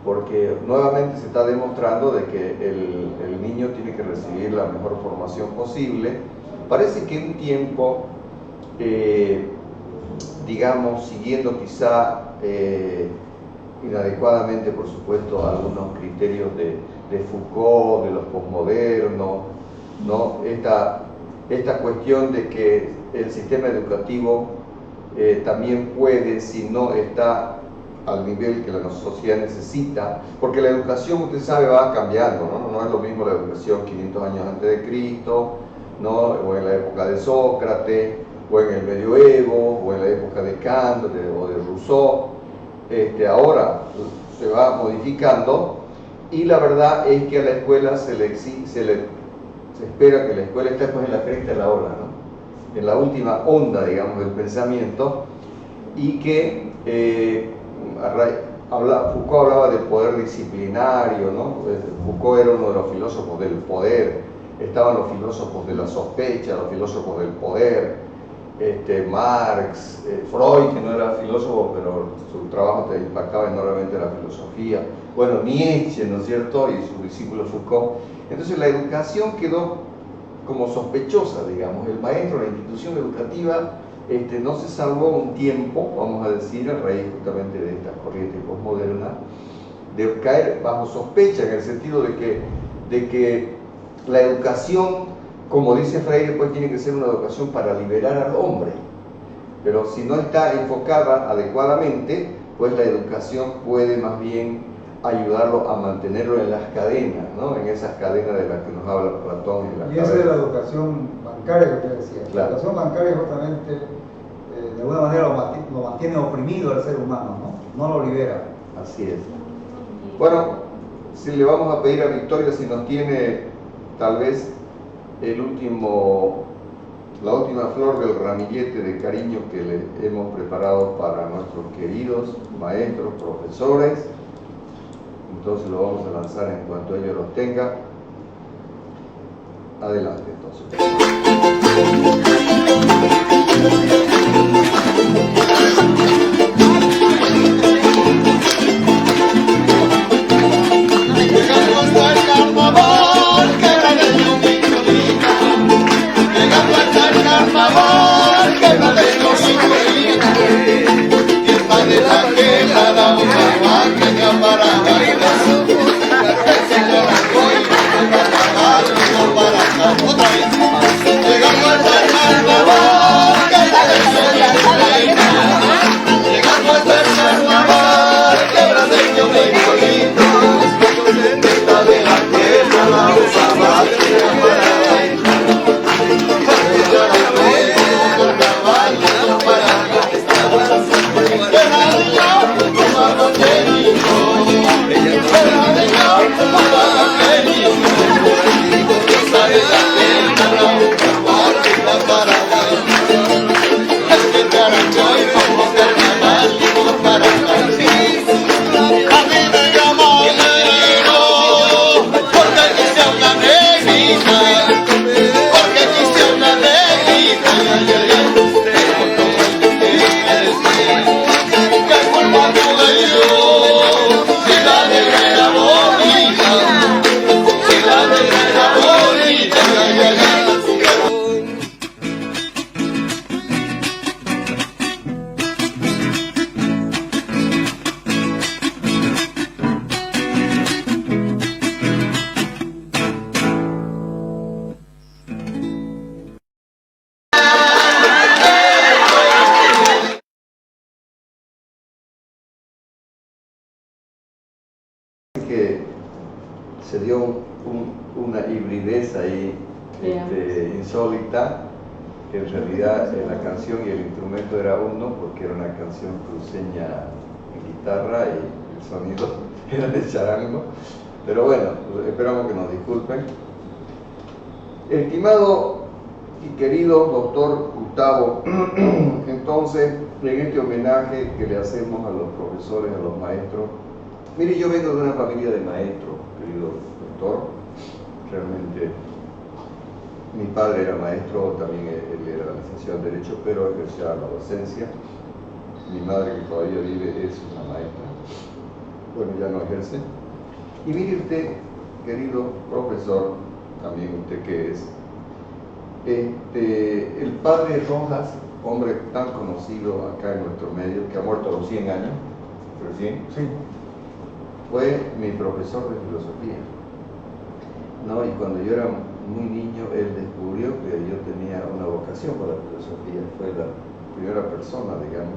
porque nuevamente se está demostrando de que el niño tiene que recibir la mejor formación posible. Parece que un tiempo, digamos, siguiendo quizá inadecuadamente, por supuesto, algunos criterios de Foucault, de los posmodernos, ¿no? Esta cuestión de que el sistema educativo también puede, si no está al nivel que la sociedad necesita, porque la educación, usted sabe, va cambiando, ¿no? No es lo mismo la educación 500 años antes de Cristo, ¿no? O en la época de Sócrates, o en el medioevo, o en la época de Kant o de Rousseau. Ahora se va modificando, y la verdad es que a la escuela se espera que la escuela esté pues en la cresta de la ola, ¿no? En la última onda, digamos, del pensamiento, y que Foucault hablaba del poder disciplinario, ¿no? Foucault era uno de los filósofos del poder, estaban los filósofos de la sospecha, los filósofos del poder, Marx, Freud, que no era filósofo, pero su trabajo te impactaba enormemente la filosofía, bueno, Nietzsche, ¿no es cierto?, y su discípulo Foucault. Entonces la educación quedó como sospechosa, digamos. El maestro, la institución educativa, no se salvó un tiempo, vamos a decir, a raíz justamente de esta corriente posmoderna, de caer bajo sospecha, en el sentido de que la educación, como dice Freire, pues tiene que ser una educación para liberar al hombre, pero si no está enfocada adecuadamente, pues la educación puede más bien ayudarlo a mantenerlo en las cadenas, ¿no? En esas cadenas de las que nos habla Platón.
Y esa es la educación bancaria que usted decía.
Claro.
La educación bancaria justamente, de alguna manera, lo mantiene oprimido al ser humano, ¿no? No lo libera.
Así es. Bueno, si le vamos a pedir a Victoria si nos tiene tal vez la última flor del ramillete de cariño que le hemos preparado para nuestros queridos maestros, profesores. Entonces lo vamos a lanzar en cuanto ellos los tenga. Adelante, entonces. Que se dio una hibridez ahí insólita, que en realidad la canción y el instrumento era uno, porque era una canción cruceña en guitarra y el sonido era de charango, pero bueno, esperamos que nos disculpen. Estimado y querido doctor Gustavo, entonces en este homenaje que le hacemos a los profesores, a los maestros, mire, yo vengo de una familia de maestros, querido doctor. Realmente mi padre era maestro, también él era licenciado en Derecho, pero ejercía la docencia. Mi madre, que todavía vive, es una maestra. bueno, ya no ejerce. Y mire usted, querido profesor, también usted que es, el padre Rojas, hombre tan conocido acá en nuestro medio, que ha muerto a los 100 años, recién,
Sí.
fue mi profesor de filosofía, ¿no? Y cuando yo era muy niño, él descubrió que yo tenía una vocación por la filosofía, fue la primera persona, digamos.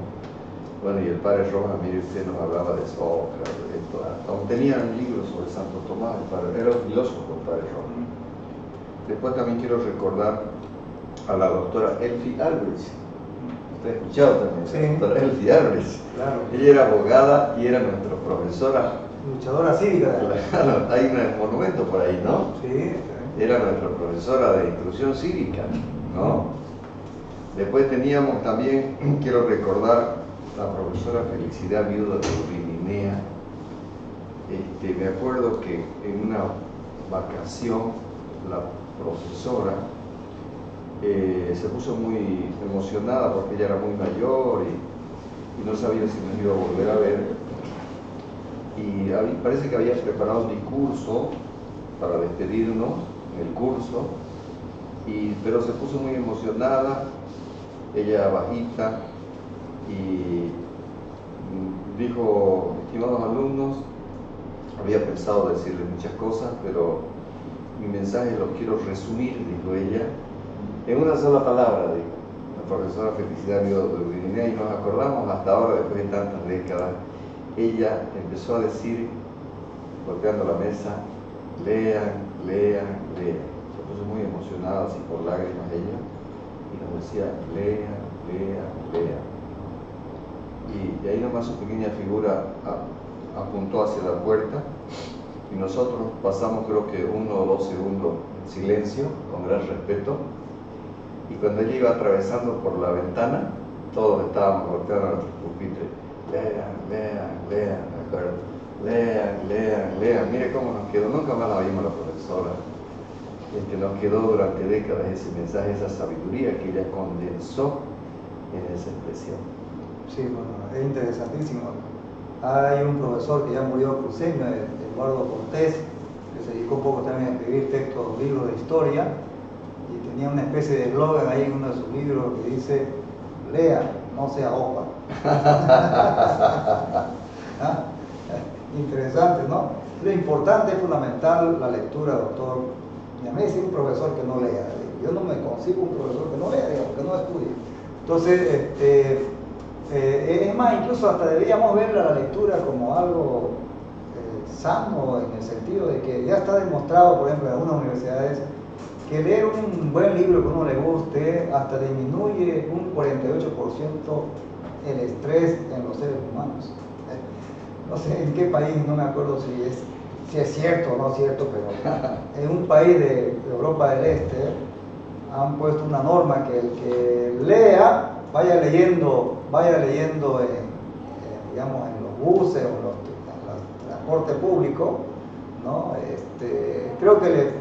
Bueno, y el padre Rojas, mire usted, nos hablaba de Sócrates, de esto, aún tenían libros sobre Santo Tomás, era un filósofo el padre Rojas. Después también quiero recordar a la doctora Elfie Albrecht. Usted ha escuchado también,
Sí.
la doctora Elfie Albrecht.
Claro.
Ella era abogada y era nuestra profesora.
Luchadora cívica.
Claro, hay un monumento por ahí, ¿no?
Sí.
Era nuestra profesora de instrucción cívica, ¿no? Después teníamos también, quiero recordar, la profesora Felicidad Viuda de Urininea. Me acuerdo que en una vacación la profesora se puso muy emocionada porque ella era muy mayor y no sabía si nos iba a volver a ver. Y parece que había preparado un discurso para despedirnos en el curso, pero se puso muy emocionada, ella bajita, y dijo: estimados alumnos, había pensado decirles muchas cosas, pero mi mensaje lo quiero resumir, dijo ella, en una sola palabra, dijo la profesora Felicidad Viuda de Urininea, y nos acordamos hasta ahora, después de tantas décadas. Ella empezó a decir, golpeando la mesa: lean, lean, lean. Se puso muy emocionada, así por lágrimas ella, y nos decía: lean, lean, lean. Y ahí nomás su pequeña figura apuntó hacia la puerta, y nosotros pasamos creo que 1 o 2 segundos en silencio, con gran respeto, y cuando ella iba atravesando por la ventana, todos estábamos golpeando a nuestros pupitres: lean, lean, lean, ¿de acuerdo? Lean, lean, lean. Mire cómo nos quedó, nunca más la oímos la profesora. Nos quedó durante décadas ese mensaje, esa sabiduría que ella condensó en esa expresión.
Sí, bueno, es interesantísimo. Hay un profesor que ya murió cruceño, Eduardo Cortés, que se dedicó un poco también a escribir textos, libros de historia, y tenía una especie de eslogan ahí en uno de sus libros que dice: lea, no sea opa. ¿Ah? Interesante, ¿no? Lo importante es fundamental la lectura, doctor. Y a mí decir un profesor que no lea, yo no me consigo un profesor que no lea, digamos, que no estudie. Entonces, es más, incluso hasta deberíamos ver la lectura como algo sano, en el sentido de que ya está demostrado, por ejemplo, en algunas universidades, que leer un buen libro que a uno le guste hasta disminuye un 48% el estrés en los seres humanos. No sé en qué país, no me acuerdo si es cierto o no es cierto, pero en un país de Europa del Este han puesto una norma que el que lea vaya leyendo digamos, en los buses o en el transporte público, ¿no? Creo que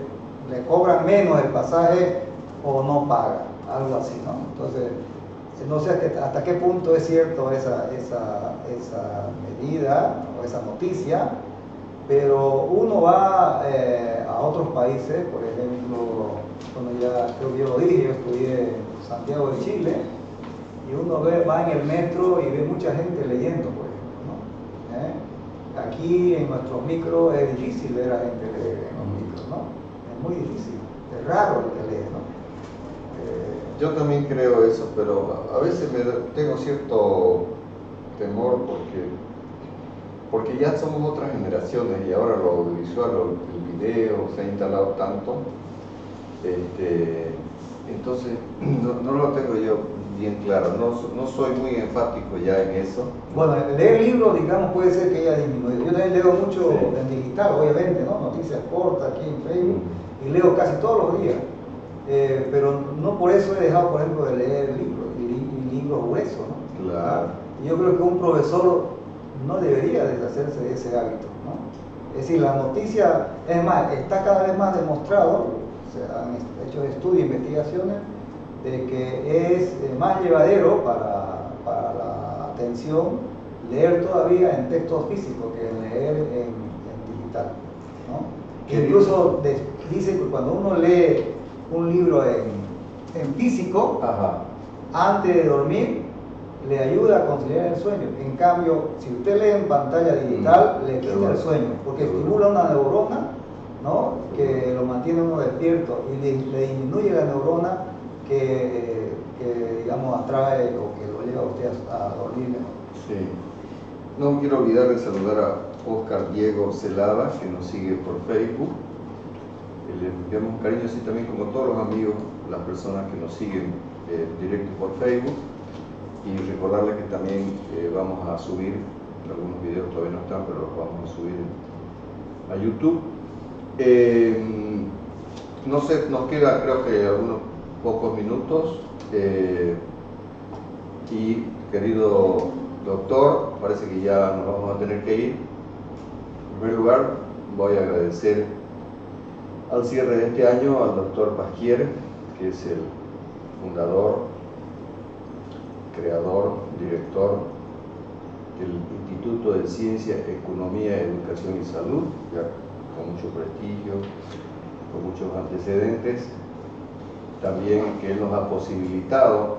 le cobran menos el pasaje o no paga, algo así, ¿no? Entonces, no sé hasta qué punto es cierto esa medida o esa noticia, pero uno va a otros países, por ejemplo, bueno, ya creo que yo lo dije, yo estudié en Santiago de Chile, y uno va en el metro y ve mucha gente leyendo, por ejemplo, ¿no? Aquí en nuestros micros es difícil ver a gente leer en los micros, ¿no? Es muy difícil, es raro el que lee, ¿no?
Yo también creo eso, pero a veces tengo cierto temor porque ya somos otras generaciones y ahora lo audiovisual, el video se ha instalado tanto, entonces no lo tengo yo bien claro, no soy muy enfático ya en eso.
Bueno, leer libros, digamos, puede ser que haya disminuido. Yo también leo mucho en digital, obviamente, ¿no? Noticias cortas aquí en Facebook, y leo casi todos los días. Pero no por eso he dejado, por ejemplo, de leer libros y libros gruesos, ¿no?
Claro.
Yo creo que un profesor no debería deshacerse de ese hábito, ¿no? Es decir, la noticia, es más, está cada vez más demostrado, se han hecho estudios e investigaciones, de que es más llevadero para la atención leer todavía en textos físicos que leer digital, ¿no? Que incluso dice que cuando uno lee un libro en físico,
Ajá.
antes de dormir, le ayuda a conciliar el sueño. En cambio, si usted lee en pantalla digital, le quita el sueño, porque estimula una neurona, ¿no? Que lo mantiene uno despierto y le disminuye la neurona que digamos atrae o que lo lleva a usted a dormir mejor.
Sí. No quiero olvidar de saludar a Oscar Diego Celada, que nos sigue por Facebook. Le enviamos un cariño, así también como todos los amigos, las personas que nos siguen directo por Facebook. Y recordarles que también vamos a subir, algunos videos todavía no están, pero los vamos a subir a YouTube. No sé, nos queda creo que algunos pocos minutos. Y querido doctor, parece que ya nos vamos a tener que ir. En primer lugar, voy a agradecer al cierre de este año al doctor Pasquier, que es el fundador, creador, director del Instituto de Ciencia, Economía, Educación y Salud, ya con mucho prestigio, con muchos antecedentes. También que él nos ha posibilitado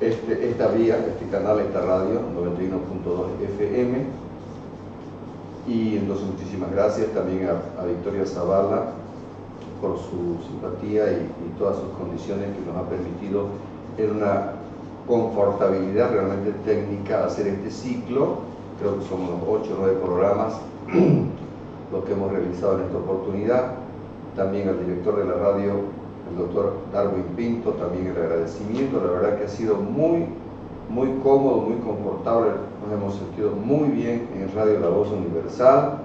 esta vía, este canal, esta radio, 91.2 FM. Y entonces muchísimas gracias también a Victoria Zavala por su simpatía y todas sus condiciones que nos ha permitido en una confortabilidad realmente técnica hacer este ciclo. Creo que son unos 8 o 9 programas los que hemos realizado en esta oportunidad. También al director de la radio, el doctor Darwin Pinto, también el agradecimiento. La verdad que ha sido muy cómodo, muy confortable. Nos hemos sentido muy bien en Radio La Voz Universal.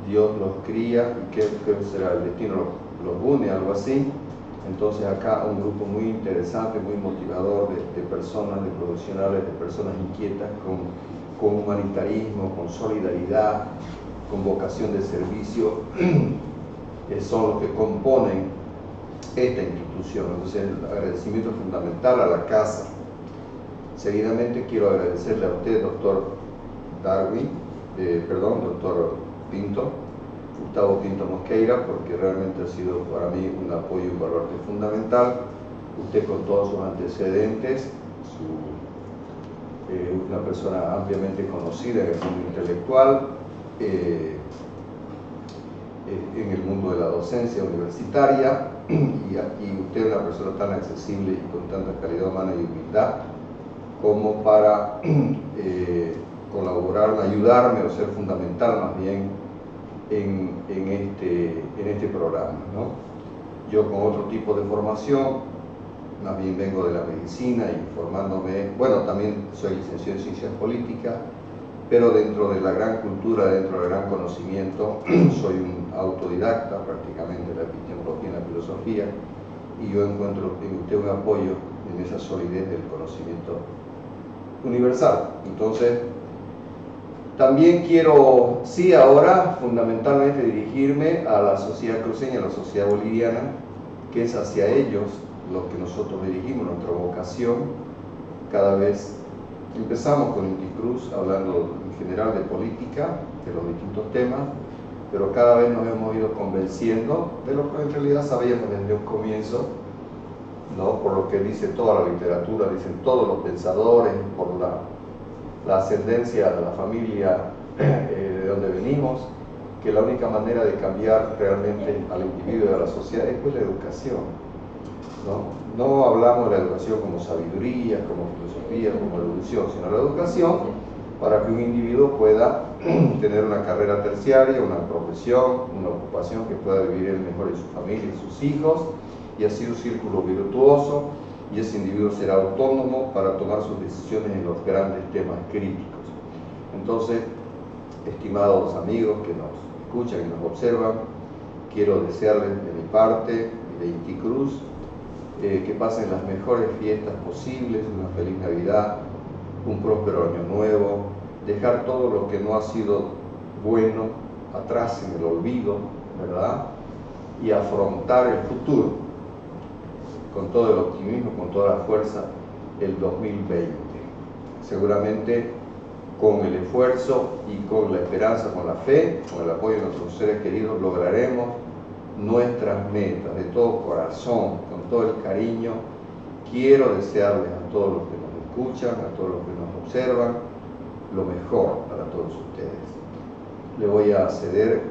Dios los cría y que será el destino los une, algo así. Entonces acá un grupo muy interesante, muy motivador de personas, de profesionales, de personas inquietas con humanitarismo, con solidaridad, con vocación de servicio, son los que componen esta institución. Entonces el agradecimiento fundamental a la casa. Seguidamente quiero agradecerle a usted, doctor doctor Pinto, Gustavo Pinto Mosqueira, porque realmente ha sido para mí un apoyo y un baluarte fundamental. Usted con todos sus antecedentes, una persona ampliamente conocida en el mundo intelectual, en el mundo de la docencia universitaria, y usted una persona tan accesible y con tanta calidad humana y humildad como para colaborarme, ayudarme o ser fundamental más bien en este programa, ¿no? Yo con otro tipo de formación, más bien vengo de la medicina y formándome, bueno, también soy licenciado en Ciencias Políticas, pero dentro de la gran cultura, dentro del gran conocimiento, soy un autodidacta prácticamente de la epistemología y la filosofía, y yo encuentro en usted un apoyo en esa solidez del conocimiento universal. Entonces, también quiero, sí, ahora fundamentalmente dirigirme a la sociedad cruceña, a la sociedad boliviana, que es hacia ellos lo que nosotros dirigimos, nuestra vocación. Cada vez empezamos con Inti Cruz hablando en general de política, de los distintos temas, pero cada vez nos hemos ido convenciendo de lo que en realidad sabíamos desde un comienzo, ¿no? Por lo que dice toda la literatura, dicen todos los pensadores, por la ascendencia de la familia de donde venimos, que la única manera de cambiar realmente al individuo y a la sociedad es pues la educación, ¿no? No hablamos de la educación como sabiduría, como filosofía, como evolución, sino la educación para que un individuo pueda tener una carrera terciaria, una profesión, una ocupación que pueda vivir él mejor en su familia y sus hijos, y así un círculo virtuoso, y ese individuo será autónomo para tomar sus decisiones en los grandes temas críticos. Entonces, estimados amigos que nos escuchan y nos observan, quiero desearles de mi parte y de Inti Cruz que pasen las mejores fiestas posibles, una feliz Navidad, un próspero año nuevo, dejar todo lo que no ha sido bueno atrás en el olvido, ¿verdad? Y afrontar el futuro con todo el optimismo, con toda la fuerza, el 2020. Seguramente con el esfuerzo y con la esperanza, con la fe, con el apoyo de nuestros seres queridos, lograremos nuestras metas de todo corazón, con todo el cariño. Quiero desearles a todos los que nos escuchan, a todos los que nos observan, lo mejor para todos ustedes. Le voy a ceder,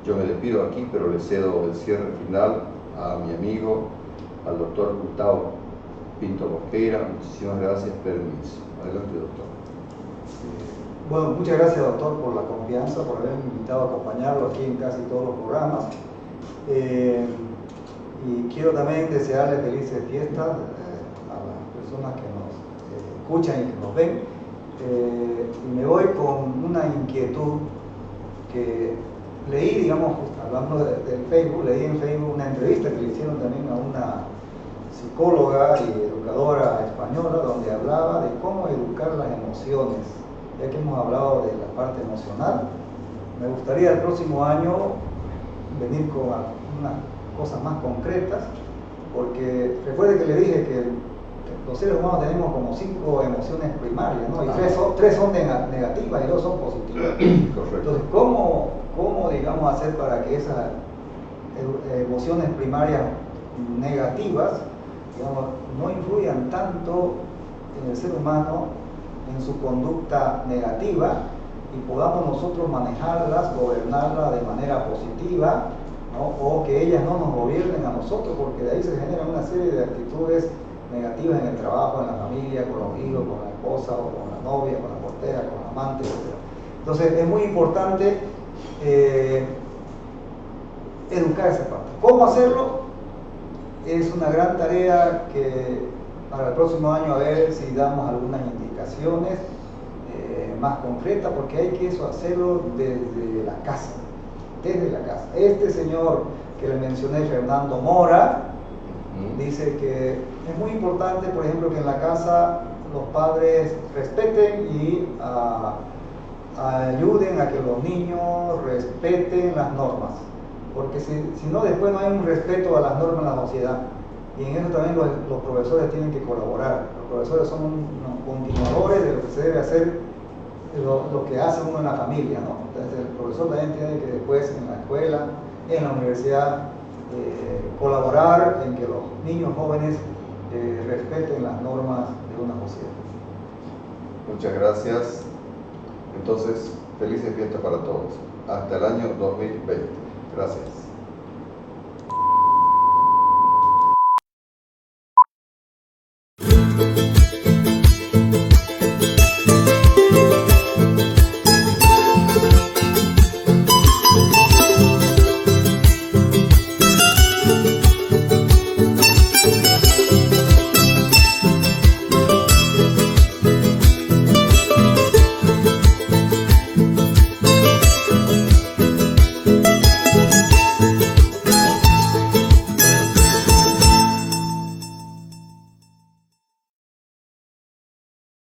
yo me despido aquí, pero le cedo el cierre final a mi amigo, al doctor Gustavo Pinto Mosqueira. Muchísimas gracias, permiso. Adelante, doctor.
Bueno, muchas gracias, doctor, por la confianza, por haberme invitado a acompañarlo aquí en casi todos los programas. Y quiero también desearle felices fiestas a las personas que nos escuchan y que nos ven. Y me voy con una inquietud que leí, digamos, hablando del Facebook, leí en Facebook una entrevista que le hicieron también a una psicóloga y educadora española, donde hablaba de cómo educar las emociones. Ya que hemos hablado de la parte emocional, me gustaría el próximo año venir con unas cosas más concretas, porque recuerde que le dije que los seres humanos tenemos como 5 emociones primarias, ¿no? Y 3 son negativas y 2 son positivas.
Correcto.
Entonces, ¿cómo digamos hacer para que esas emociones primarias negativas, digamos, no influyan tanto en el ser humano, en su conducta negativa, y podamos nosotros manejarlas, gobernarlas de manera positiva, ¿no? O que ellas no nos gobiernen a nosotros, porque de ahí se generan una serie de actitudes negativas en el trabajo, en la familia, con los hijos, con la esposa, o con la novia, con la portera, con la amante, etc. Entonces es muy importante educar esa parte. ¿Cómo hacerlo? Es una gran tarea que para el próximo año, a ver si damos algunas indicaciones más concretas, porque hay que hacerlo desde la casa. Desde la casa. Este señor que le mencioné, Fernando Mora, dice que es muy importante, por ejemplo, que en la casa los padres respeten y ayuden a que los niños respeten las normas, porque si no, después no hay un respeto a las normas en la sociedad, y en eso también los profesores tienen que colaborar. Los profesores son unos continuadores de lo que se debe hacer, lo que hace uno en la familia, ¿no? Entonces el profesor también tiene que después en la escuela, en la universidad, colaborar en que los niños jóvenes respeten las normas de una sociedad.
Muchas gracias. Entonces, felices fiestas para todos. Hasta el año 2020. Gracias.